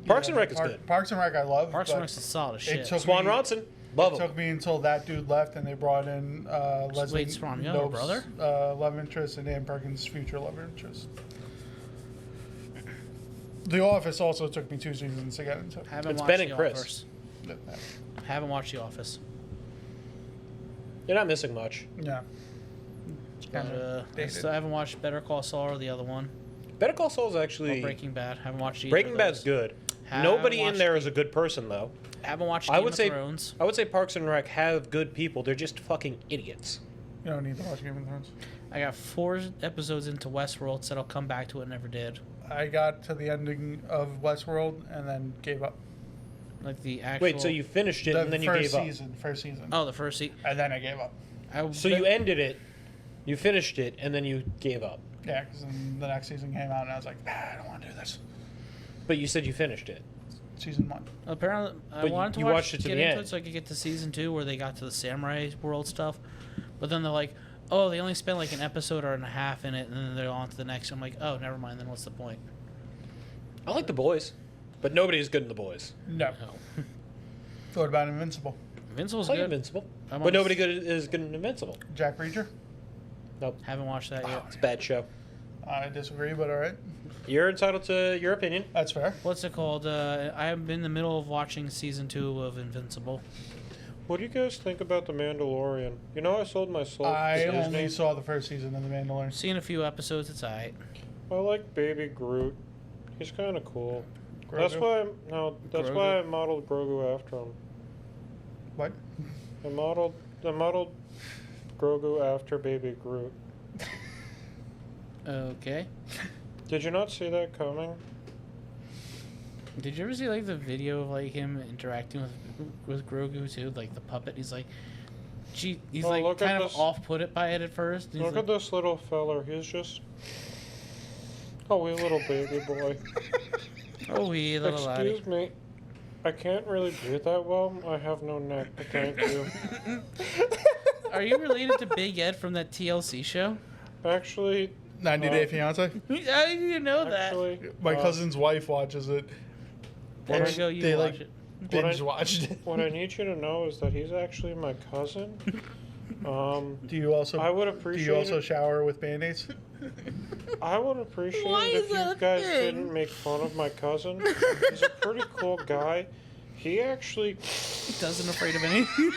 Speaker 5: Parks and Rec is good.
Speaker 1: Parks and Rec I love.
Speaker 4: Parks
Speaker 1: but
Speaker 4: and Rec's a solid as
Speaker 1: it
Speaker 4: shit.
Speaker 1: took
Speaker 5: Swan
Speaker 1: me-
Speaker 5: Ronson. Love
Speaker 1: It
Speaker 5: him.
Speaker 1: took me until that dude left and they brought in Leslie
Speaker 4: Wait, Swan, younger
Speaker 1: Knope's,
Speaker 4: brother?
Speaker 1: love interest and Ann Perkins' future love interest. The Office also took me 2 seasons to get into.
Speaker 4: Haven't
Speaker 5: It's
Speaker 4: watched
Speaker 5: Ben
Speaker 4: The
Speaker 5: and Chris.
Speaker 4: Office. Haven't watched The Office.
Speaker 5: You're not missing much.
Speaker 1: Yeah.
Speaker 4: But, I
Speaker 1: dated.
Speaker 4: still haven't watched Better Call Saul or the other one.
Speaker 5: Better Call Saul's
Speaker 4: Or
Speaker 5: actually
Speaker 4: Breaking Bad. Haven't watched either
Speaker 5: Breaking
Speaker 4: of
Speaker 5: Bad's
Speaker 4: those.
Speaker 5: good.
Speaker 4: Haven't
Speaker 5: Nobody in
Speaker 4: watched
Speaker 5: there is a good person though.
Speaker 4: Haven't watched
Speaker 5: I
Speaker 4: Game
Speaker 5: would
Speaker 4: of
Speaker 5: say
Speaker 4: Thrones.
Speaker 5: I would say Parks and Rec have good people. They're just fucking idiots.
Speaker 1: You don't need to watch Game of Thrones.
Speaker 4: I got 4 episodes into Westworld, said I'll come back to it, never did.
Speaker 1: I got to the ending of Westworld and then gave up.
Speaker 4: Like the actual.
Speaker 5: Wait, so you finished it and then you gave up?
Speaker 1: First season.
Speaker 4: Oh, the first season.
Speaker 1: And then I gave up.
Speaker 5: So you ended it, you finished it, and then you gave up.
Speaker 1: Yeah, because then the next season came out, and I was like, I don't want to do this.
Speaker 5: But you said you finished it.
Speaker 1: Season 1.
Speaker 4: Apparently, I
Speaker 5: But
Speaker 4: wanted to
Speaker 5: you
Speaker 4: watch,
Speaker 5: watched it to
Speaker 4: get
Speaker 5: the
Speaker 4: into
Speaker 5: end.
Speaker 4: it so I could get to season 2 where they got to the samurai world stuff. But then they're like, oh, they only spent like an episode or and a half in it, and then they're on to the next. I'm like, oh, never mind. Then what's the point?
Speaker 5: I like The Boys, but nobody's good in The Boys.
Speaker 1: No.
Speaker 4: No.
Speaker 1: What about Invincible?
Speaker 4: Invincible's
Speaker 5: I like
Speaker 4: good.
Speaker 5: Invincible,
Speaker 4: I'm
Speaker 5: but
Speaker 4: on
Speaker 5: nobody good is good in Invincible.
Speaker 1: Jack Reacher?
Speaker 5: Nope,
Speaker 4: Haven't watched that yet.
Speaker 5: it's a bad show.
Speaker 1: I disagree, but all right.
Speaker 5: You're entitled to your opinion.
Speaker 1: That's fair.
Speaker 4: What's it called? I'm in the middle of watching season 2 of Invincible.
Speaker 3: What do you guys think about The Mandalorian? You know, I sold my soul to
Speaker 1: I
Speaker 3: Disney.
Speaker 1: only saw the first season of The Mandalorian.
Speaker 4: Seen a few episodes. It's alright.
Speaker 3: I like Baby Groot. He's kind of cool. That's
Speaker 1: Grogu?
Speaker 3: why that's
Speaker 4: Grogu?
Speaker 3: why I modeled Grogu after him.
Speaker 1: What?
Speaker 3: I modeled Grogu after Baby Groot.
Speaker 4: Okay.
Speaker 3: Did you not see that coming?
Speaker 4: Did you ever see like the video of like him interacting with Grogu too, like the puppet? He's like, he's
Speaker 3: Oh,
Speaker 4: like
Speaker 3: look at
Speaker 4: kind of
Speaker 3: this.
Speaker 4: off-put it by it at first. He's
Speaker 3: Look
Speaker 4: like,
Speaker 3: at this little feller. He's just a wee little baby boy.
Speaker 4: oh, wee little laddie.
Speaker 3: Excuse me. I can't really do that well. I have no neck, but thank you.
Speaker 4: Are you related to Big Ed from that TLC show?
Speaker 3: Actually,
Speaker 1: 90 Day Fiance?
Speaker 4: How did you know that?
Speaker 3: actually,
Speaker 1: My cousin's wife watches it.
Speaker 4: There
Speaker 1: And
Speaker 4: you go. You
Speaker 1: they,
Speaker 4: watch
Speaker 1: like,
Speaker 4: it.
Speaker 1: Binge watched it.
Speaker 3: what I need you to know is that he's actually my cousin.
Speaker 1: Do you also
Speaker 3: I would
Speaker 1: do
Speaker 3: appreciate
Speaker 1: you also
Speaker 3: it.
Speaker 1: shower with Band-Aids?
Speaker 3: I would appreciate
Speaker 4: Why
Speaker 3: it
Speaker 4: is
Speaker 3: if you
Speaker 4: that a
Speaker 3: guys
Speaker 4: thing?
Speaker 3: didn't make fun of my cousin. He's a pretty cool guy. He actually
Speaker 4: Doesn't afraid of anything.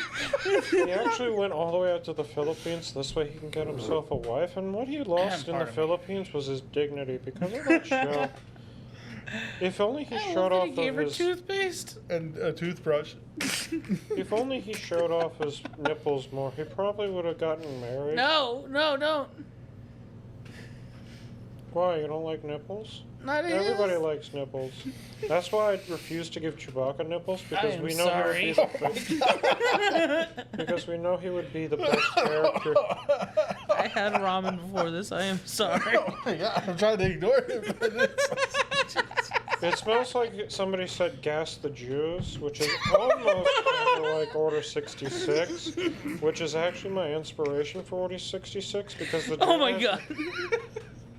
Speaker 3: he actually went all the way out to the Philippines. This way he can get himself a wife. And what he lost in the
Speaker 4: part of me.
Speaker 3: Philippines was his dignity because of that show. If only he showed off
Speaker 4: He gave
Speaker 3: of
Speaker 4: her
Speaker 3: his
Speaker 4: toothpaste.
Speaker 1: And a toothbrush.
Speaker 3: if only he showed off his nipples more, he probably would have gotten married.
Speaker 4: No, don't.
Speaker 3: Why, you don't like nipples?
Speaker 4: Not his.
Speaker 3: Everybody likes nipples. That's why I refuse to give Chewbacca nipples because
Speaker 4: am
Speaker 3: we know
Speaker 4: sorry.
Speaker 3: he would be because we know he would be the best character.
Speaker 4: I had ramen before this. I am sorry.
Speaker 1: Oh my god, I'm trying to ignore it, but it's...
Speaker 3: It smells like somebody said "gas the Jews," which is almost kind of like Order 66, which is actually my inspiration for Order 66 because the
Speaker 4: Oh my
Speaker 3: Jedis-
Speaker 4: god.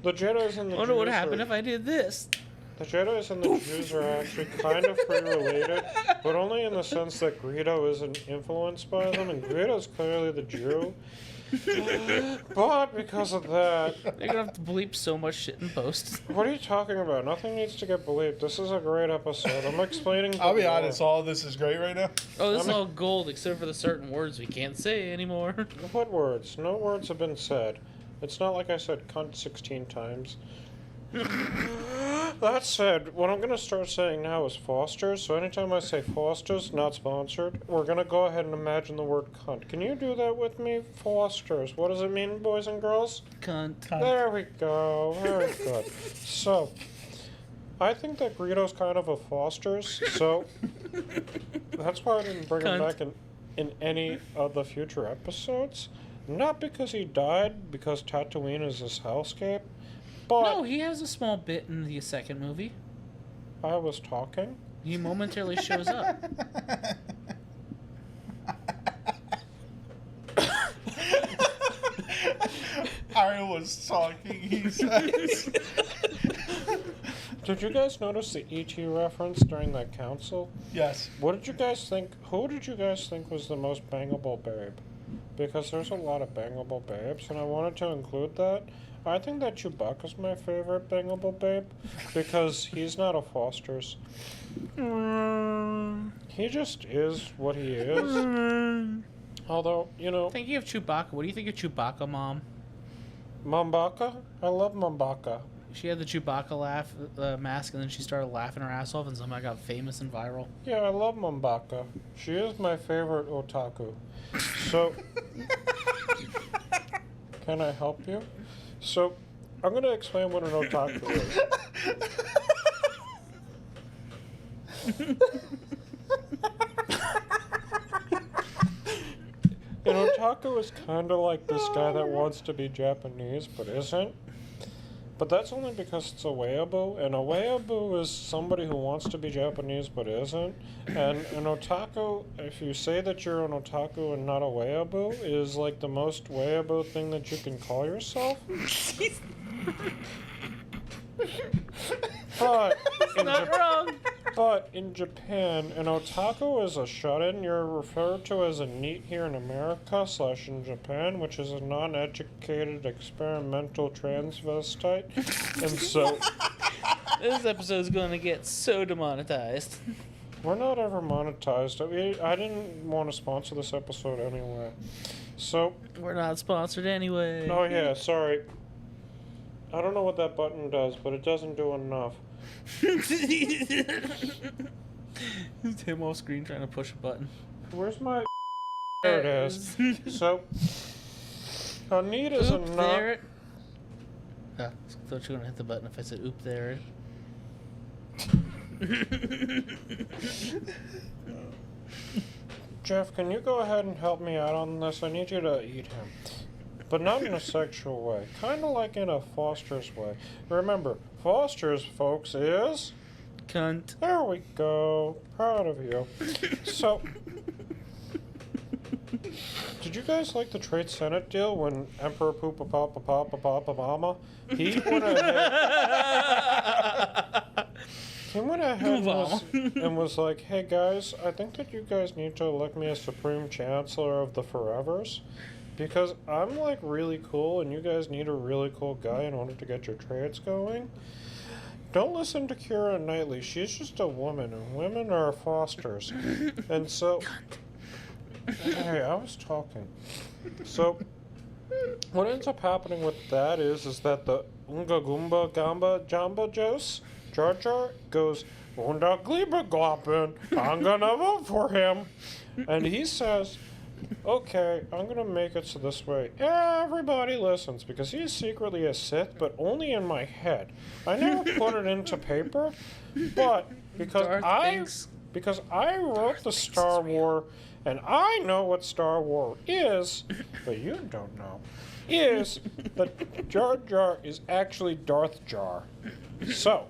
Speaker 3: the Jedi's and the
Speaker 4: I wonder what
Speaker 3: Jews
Speaker 4: happened
Speaker 3: are,
Speaker 4: if I did this.
Speaker 3: the Jedi's and the Jews are actually kind of related, but only in the sense that Greedo isn't influenced by them, and Greedo's clearly the Jew. But because of that,
Speaker 4: They're gonna have to bleep so much shit in post.
Speaker 3: what are you talking about? Nothing needs to get believed. This is a great episode. I'm explaining. the
Speaker 1: I'll be
Speaker 3: lore.
Speaker 1: honest, all of this is great right now.
Speaker 4: Oh, this is all gold except for the certain words we can't say anymore.
Speaker 3: What words? No words have been said. It's not like I said cunt 16 times. That said, what I'm going to start saying now is Foster's. So anytime I say Foster's, not sponsored, we're going to go ahead and imagine the word cunt. Can you do that with me? Foster's. What does it mean, boys and girls?
Speaker 4: Cunt.
Speaker 3: There we go. Very good. So, I think that Greedo's kind of a Foster's. So, that's why I didn't bring him
Speaker 4: Cunt.
Speaker 3: back in any of the future episodes. Not because he died, because Tatooine is his hellscape, but
Speaker 4: No, he has a small bit in the second movie.
Speaker 3: I was talking.
Speaker 4: He momentarily shows up.
Speaker 1: I was talking, he says.
Speaker 3: Did you guys notice the E.T. reference during that council?
Speaker 1: Yes.
Speaker 3: What did you guys think? Who did you guys think was the most bangable babe? Because there's a lot of bangable babes, and I wanted to include that. I think that Chewbacca's my favorite bangable babe because he's not a Foster's. He just is what he is. Although, you know,
Speaker 4: Thinking of Chewbacca, what do you think of Chewbacca, Mom?
Speaker 3: Mambaka? I love Mambaka.
Speaker 4: She had the Chewbacca laugh mask, and then she started laughing her ass off, and somehow got famous and viral.
Speaker 3: Yeah, I love Mambaka. She is my favorite otaku. So, can I help you? So, I'm going to explain what an otaku is. An otaku Otaku is kind of like this guy that wants to be Japanese but isn't. But that's only because it's a weeaboo, and a weeaboo is somebody who wants to be Japanese but isn't. And an otaku, if you say that you're an otaku and not a weeaboo, is like the most weeaboo thing that you can call yourself. But but in Japan, an otaku is a shut-in. You're referred to as a NEET here in America / in Japan, which is a non-educated experimental transvestite. And so
Speaker 4: This episode's going to get so demonetized.
Speaker 3: we're not ever monetized. I didn't want to sponsor this episode anyway. So,
Speaker 4: We're not sponsored anyway.
Speaker 3: oh yeah, sorry. I don't know what that button does, but it doesn't do enough.
Speaker 4: It's him off screen trying to push a button.
Speaker 3: Where's my... There it is. So, a NEET is a
Speaker 4: Oop,
Speaker 3: non...
Speaker 4: there it. I thought you were going to hit the button if I said oop there.
Speaker 3: Jeff, can you go ahead and help me out on this? I need you to eat him. But not in a sexual way. Kind of like in a Foster's way. Remember, Foster's, folks, is...
Speaker 4: Cunt.
Speaker 3: There we go. Proud of you. So... Did you guys like the Trade Senate deal when Emperor Poopa Papa Papa Papa Mama? He went ahead... He went ahead and was like, hey guys, I think that you guys need to elect me as Supreme Chancellor of the Forevers. Because I'm like really cool and you guys need a really cool guy in order to get your trades going. Don't listen to Keira Knightley. She's just a woman and women are fosters. And so... Hey, I was talking. So... What ends up happening with that is that the Unga Goomba Gamba Jamba Jose, Jar Jar, goes, Unda Gliba Gloppin, I'm gonna vote for him. And he says, okay, I'm gonna make it so this way everybody listens, because he's secretly a Sith, but only in my head. I never put it into paper, but because because I wrote the Star Wars, and I know what Star Wars is, but you don't know, is that Jar Jar is actually Darth Jar. So,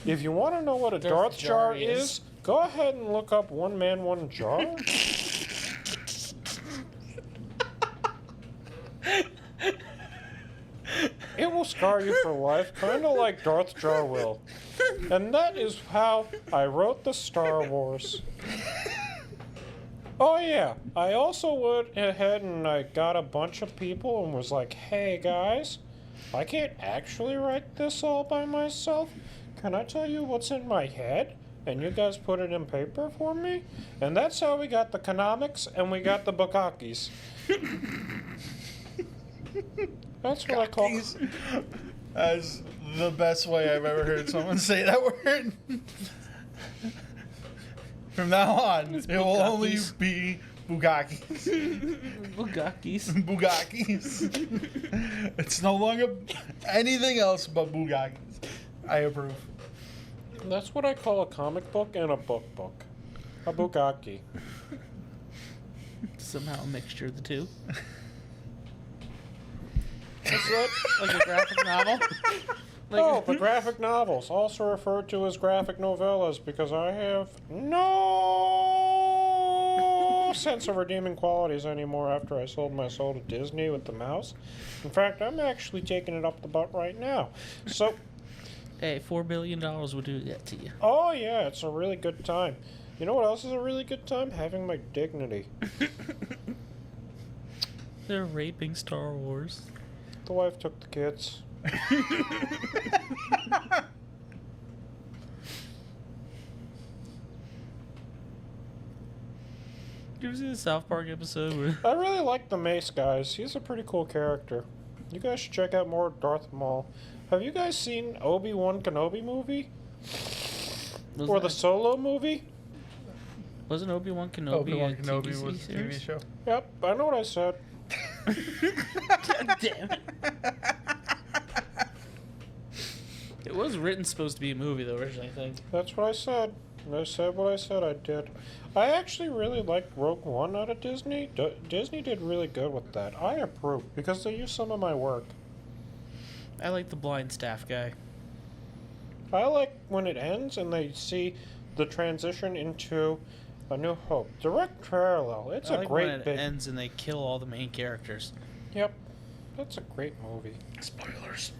Speaker 3: if you want to know what a Darth Jar is, go ahead and look up One Man, One Jar. It will scar you for life, kind of like Darth Jar will. And that is how I wrote the Star Wars. Oh yeah, I also went ahead and I got a bunch of people and was like, hey guys, I can't actually write this all by myself. Can I tell you what's in my head? And you guys put it in paper for me? And that's how we got the Konamics and we got the Bukakis. That's what I call...
Speaker 1: That's the best way I've ever heard someone say that word. From now on, it will only be Bugakis.
Speaker 4: Bugakis.
Speaker 1: Bugakis. It's no longer anything else but Bugakis. I approve.
Speaker 3: That's what I call a comic book and a book. A Bugaki.
Speaker 4: Somehow a mixture of the two.
Speaker 3: What's that?
Speaker 4: Like a graphic novel?
Speaker 3: Oh, the graphic novels, also referred to as graphic novellas, because I have no sense of redeeming qualities anymore after I sold my soul to Disney with the mouse. In fact, I'm actually taking it up the butt right now. So,
Speaker 4: Hey, $4 billion would do that to you.
Speaker 3: oh yeah, it's a really good time. You know what else is a really good time? Having my dignity.
Speaker 4: They're raping Star Wars.
Speaker 3: The wife took the kids.
Speaker 4: Did you ever see the South Park episode where...
Speaker 3: I really like the Mace guys. He's a pretty cool character. You guys should check out more Darth Maul. Have you guys seen Obi-Wan Kenobi movie? Or the Solo movie?
Speaker 4: Wasn't Obi-Wan Kenobi
Speaker 1: Obi-Wan
Speaker 4: a
Speaker 1: Kenobi
Speaker 4: TV
Speaker 1: was a TV
Speaker 4: series?
Speaker 1: show.
Speaker 3: Yep, I know what I said.
Speaker 4: God damn it. It was written supposed to be a movie, though, originally, I think.
Speaker 3: That's what I said. I said what I said I did. I actually really liked Rogue One out of Disney. Disney did really good with that. I approve because they used some of my work.
Speaker 4: I like the blind staff guy.
Speaker 3: I like when it ends and they see the transition into A New Hope. Direct parallel. It's
Speaker 4: I
Speaker 3: a
Speaker 4: like
Speaker 3: great
Speaker 4: when it
Speaker 3: big.
Speaker 4: ends and they kill all the main characters.
Speaker 3: Yep, that's a great movie.
Speaker 4: Spoilers.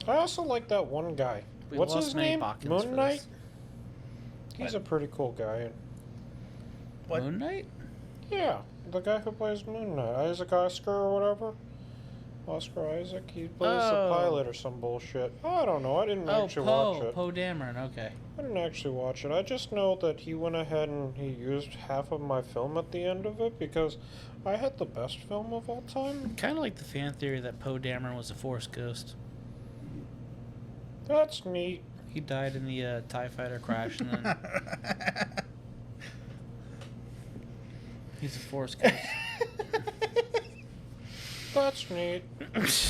Speaker 3: I also like that one guy.
Speaker 4: We
Speaker 3: What's
Speaker 4: lost
Speaker 3: his
Speaker 4: many
Speaker 3: name?
Speaker 4: Bokkins
Speaker 3: Moon
Speaker 4: for
Speaker 3: Knight.
Speaker 4: this.
Speaker 3: He's a pretty cool guy.
Speaker 1: What?
Speaker 4: Moon Knight?
Speaker 3: Yeah, the guy who plays Moon Knight, Isaac Oscar or whatever. Oscar Isaac. He plays the
Speaker 4: Oh.
Speaker 3: pilot or some bullshit. I don't know. I didn't
Speaker 4: Oh,
Speaker 3: actually watch
Speaker 4: Poe.
Speaker 3: it.
Speaker 4: Poe Dameron, okay.
Speaker 3: I didn't actually watch it. I just know that he went ahead and he used half of my film at the end of it because I had the best film of all time.
Speaker 4: Kind of like the fan theory that Poe Dameron was a Force ghost.
Speaker 3: That's neat.
Speaker 4: He died in the TIE fighter crash and then he's a Force ghost.
Speaker 3: That's neat.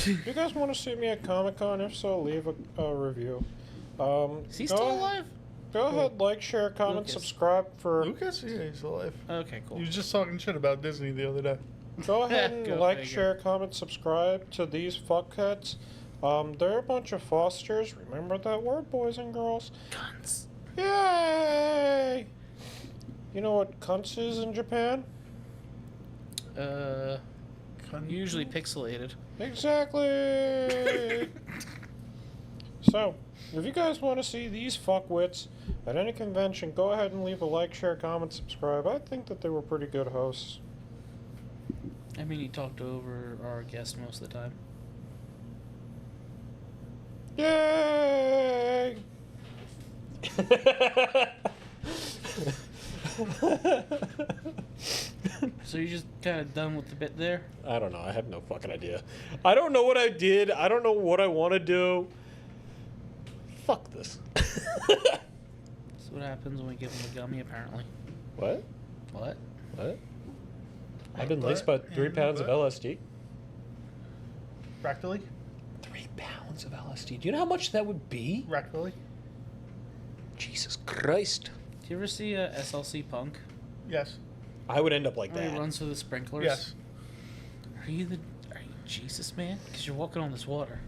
Speaker 3: You guys want to see me at Comic-Con? If so, leave a review.
Speaker 4: Is he still alive?
Speaker 3: Go ahead, like, share, comment,
Speaker 4: Lucas.
Speaker 3: subscribe for...
Speaker 1: Lucas? Yeah, he's alive.
Speaker 4: Okay, cool.
Speaker 1: He was just talking shit about Disney the other day.
Speaker 3: Go ahead and
Speaker 4: Go
Speaker 3: like,
Speaker 4: figure.
Speaker 3: share, comment, subscribe to these fuckheads. They're a bunch of Fosters. Remember that word, boys and girls.
Speaker 4: Guns.
Speaker 3: Yay! You know what cunts is in Japan?
Speaker 4: Usually pixelated.
Speaker 3: Exactly! So, if you guys want to see these fuckwits at any convention, go ahead and leave a like, share, comment, subscribe. I think that they were pretty good hosts.
Speaker 4: I mean, he talked over our guest most of the time.
Speaker 3: Yay!
Speaker 4: So you're just kind of done with the bit there?
Speaker 5: I don't know. I have no fucking idea. I don't know what I did. I don't know what I want to do. Fuck this.
Speaker 4: That's what happens when we give him a gummy, apparently.
Speaker 5: What?
Speaker 4: What?
Speaker 5: What? I've been
Speaker 1: What?
Speaker 5: laced about 3 pounds of
Speaker 1: What?
Speaker 5: LSD.
Speaker 1: Rectally?
Speaker 5: 3 pounds of LSD. Do you know how much that would be?
Speaker 1: Rectally?
Speaker 5: Jesus Christ.
Speaker 4: Do you ever see SLC Punk?
Speaker 1: Yes.
Speaker 5: I would end up like
Speaker 4: Where he
Speaker 5: that.
Speaker 4: runs through the sprinklers?
Speaker 1: Yes.
Speaker 4: Are you Jesus, man? Because you're walking on this water.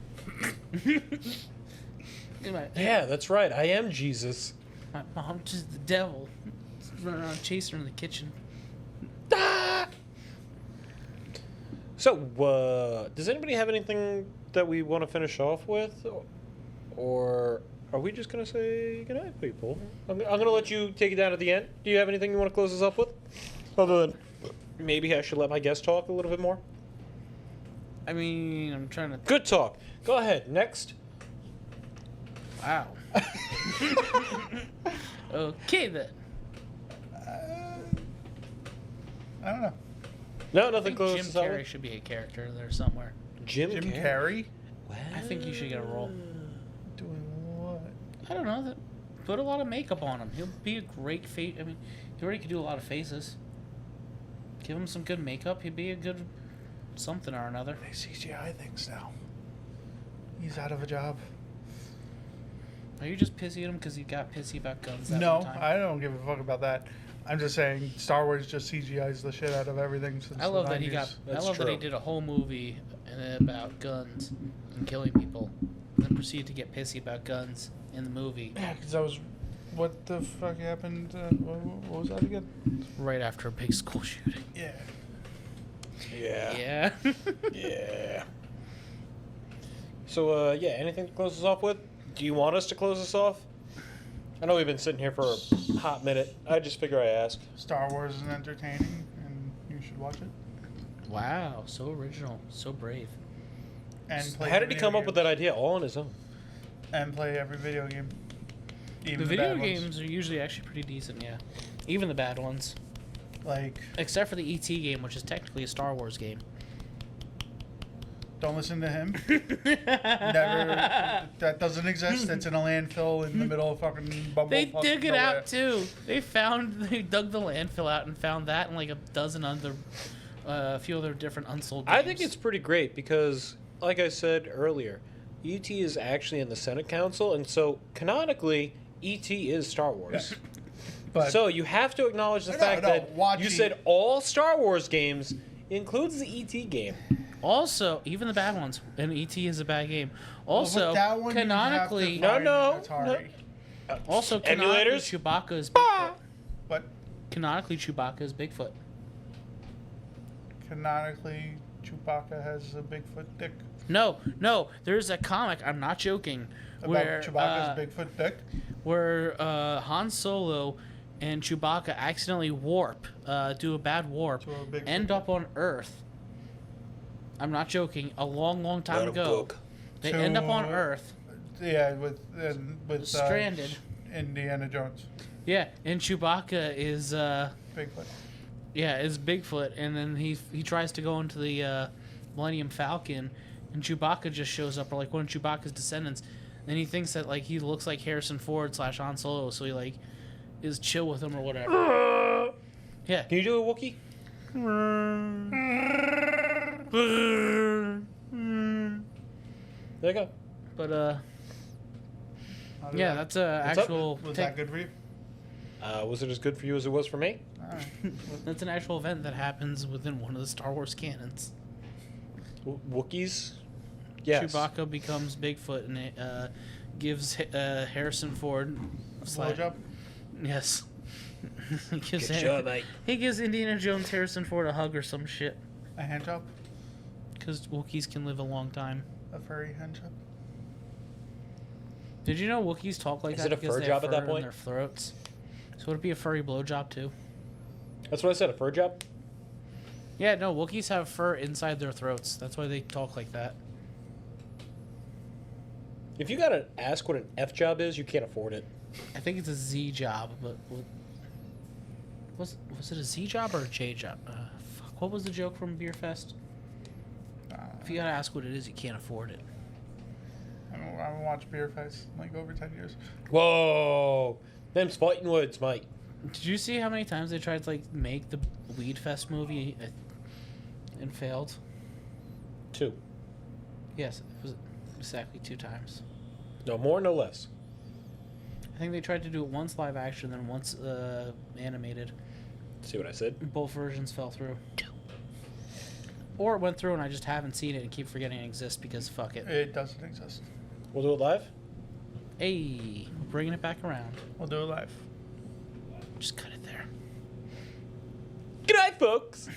Speaker 5: Yeah, that's right. I am Jesus.
Speaker 4: My mom's just the devil. Running around chasing her in the kitchen.
Speaker 5: Ah! So, does anybody have anything that we want to finish off with? Or are we just going to say goodnight, people? I'm going to let you take it down at the end. Do you have anything you want to close us up with? Other than maybe I should let my guest talk a little bit more?
Speaker 4: I mean, I'm trying to...
Speaker 5: Good talk. Go ahead. Next.
Speaker 4: Wow. Okay, then.
Speaker 1: I don't know.
Speaker 5: No,
Speaker 4: I
Speaker 5: nothing
Speaker 4: think
Speaker 5: closes
Speaker 4: Jim
Speaker 5: us out
Speaker 4: Carrey
Speaker 5: with?
Speaker 4: should be a character there somewhere.
Speaker 5: Jim
Speaker 1: Jim
Speaker 5: Carrey.
Speaker 1: Carrey?
Speaker 4: I think you should get a role.
Speaker 1: Doing what?
Speaker 4: I don't know. Put a lot of makeup on him. He'll be a great face. I mean, he already could do a lot of faces. Give him some good makeup. He'd be a good something or another.
Speaker 1: They CGI things now. He's out of a job.
Speaker 4: Are you just pissy at him because he got pissy about guns that
Speaker 1: No,
Speaker 4: one time?
Speaker 1: I don't give a fuck about that. I'm just saying Star Wars just CGIs the shit out of everything since
Speaker 4: I love
Speaker 1: the
Speaker 4: that he
Speaker 1: 90s.
Speaker 4: got.
Speaker 5: That's
Speaker 4: I love that he
Speaker 5: true.
Speaker 4: did a whole movie about guns and killing people, and then proceeded to get pissy about guns in the movie
Speaker 1: Yeah, because I was... What the fuck happened? What was that again?
Speaker 4: right after a big school shooting.
Speaker 1: Yeah.
Speaker 5: Yeah.
Speaker 4: Yeah.
Speaker 5: Yeah. So, yeah, anything to close us off with? Do you want us to close us off? I know we've been sitting here for a hot minute. I just figure I ask.
Speaker 1: Star Wars is entertaining, and you should watch it.
Speaker 4: Wow, so original, so brave.
Speaker 1: And play
Speaker 5: How
Speaker 1: the
Speaker 5: did he
Speaker 1: video
Speaker 5: come up with
Speaker 1: games.
Speaker 5: that idea all on his own?
Speaker 1: And play every video game. Even
Speaker 4: The video
Speaker 1: bad ones.
Speaker 4: games are usually actually pretty decent, yeah. Even the bad ones.
Speaker 1: Like,
Speaker 4: Except for the ET game, which is technically a Star Wars game.
Speaker 1: don't listen to him. Never. That doesn't exist. It's in a landfill in the middle of fucking bumblefuck
Speaker 4: They dig it
Speaker 1: nowhere.
Speaker 4: out too. They dug the landfill out and found that and like a dozen other, a few other different unsold games.
Speaker 5: I think it's pretty great because, like I said earlier, E.T. is actually in the Senate Council, and so canonically, E.T. is Star Wars.
Speaker 1: But
Speaker 5: So you have to acknowledge the fact that
Speaker 1: watching-
Speaker 5: you said all Star Wars games includes the E.T. game.
Speaker 4: Also, even the bad ones, and E.T. is a bad game. Also,
Speaker 1: with that one, you
Speaker 4: canonically,
Speaker 1: have to find
Speaker 5: No,
Speaker 1: an Atari.
Speaker 4: also canonically,
Speaker 5: Emulators?
Speaker 4: Chewbacca is Bigfoot.
Speaker 1: But
Speaker 4: Canonically, Chewbacca is Bigfoot.
Speaker 1: canonically, Chewbacca has a Bigfoot dick.
Speaker 4: No, there's a comic. I'm not joking.
Speaker 1: About
Speaker 4: Where
Speaker 1: Chewbacca's Bigfoot dick.
Speaker 4: where Han Solo and Chewbacca accidentally warp, do a bad warp,
Speaker 1: To a Bigfoot
Speaker 4: end up on Earth. I'm not joking. A long time ago, they end up on
Speaker 1: To-
Speaker 4: Earth,
Speaker 1: Yeah, with
Speaker 4: stranded.
Speaker 1: Indiana Jones.
Speaker 4: Yeah, and Chewbacca is
Speaker 1: Bigfoot.
Speaker 4: is Bigfoot, and then he tries to go into the Millennium Falcon, and Chewbacca just shows up, or like one of Chewbacca's descendants. And he thinks that like he looks like Harrison Ford / Han Solo, so he like is chill with him or whatever. Yeah.
Speaker 5: Can you do a Wookiee? There you go.
Speaker 4: But
Speaker 1: How did
Speaker 4: yeah,
Speaker 1: that-
Speaker 4: that's a
Speaker 5: What's up?
Speaker 4: actual.
Speaker 1: Was that good for you?
Speaker 5: Was it as good for you as it was for me?
Speaker 1: Alright.
Speaker 4: That's an actual event that happens within one of the Star Wars canons.
Speaker 5: Wookiees? Yes.
Speaker 4: Chewbacca becomes Bigfoot and it gives Harrison Ford
Speaker 1: Blowjob?
Speaker 4: Yes. he gives
Speaker 5: Good job, mate.
Speaker 4: He gives Indiana Jones Harrison Ford a hug or some shit.
Speaker 1: A hand job?
Speaker 4: Because Wookiees can live a long time.
Speaker 1: A furry hand job?
Speaker 4: Did you know Wookiees talk like
Speaker 5: Is
Speaker 4: that
Speaker 5: it a
Speaker 4: because
Speaker 5: fur
Speaker 4: they
Speaker 5: job
Speaker 4: have
Speaker 5: at
Speaker 4: fur
Speaker 5: that
Speaker 4: in
Speaker 5: point?
Speaker 4: their throats? So would it be a furry blowjob too?
Speaker 5: That's what I said, a fur job?
Speaker 4: Yeah, no, Wookiees have fur inside their throats. That's why they talk like that.
Speaker 5: If you gotta ask what an F job is, you can't afford it.
Speaker 4: I think it's a Z job, but was it a Z job or a J job? Fuck, what was the joke from Beer Fest? If you gotta ask what it is, you can't afford it.
Speaker 1: I haven't watched Beer Fest in like over 10 years.
Speaker 5: Whoa! Them's fighting words, mate.
Speaker 4: Did you see how many times they tried to like make the Weed Fest movie and failed?
Speaker 5: 2.
Speaker 4: Yes, it was exactly 2 times.
Speaker 5: No more, no less.
Speaker 4: I think they tried to do it once live action, then once animated.
Speaker 5: See what I said?
Speaker 4: Both versions fell through. Or it went through and I just haven't seen it and keep forgetting it exists because fuck it.
Speaker 1: It doesn't exist.
Speaker 5: We'll do it live?
Speaker 4: Hey, we're bringing it back around.
Speaker 1: We'll do it live.
Speaker 4: Just cut it there.
Speaker 5: Good night, folks!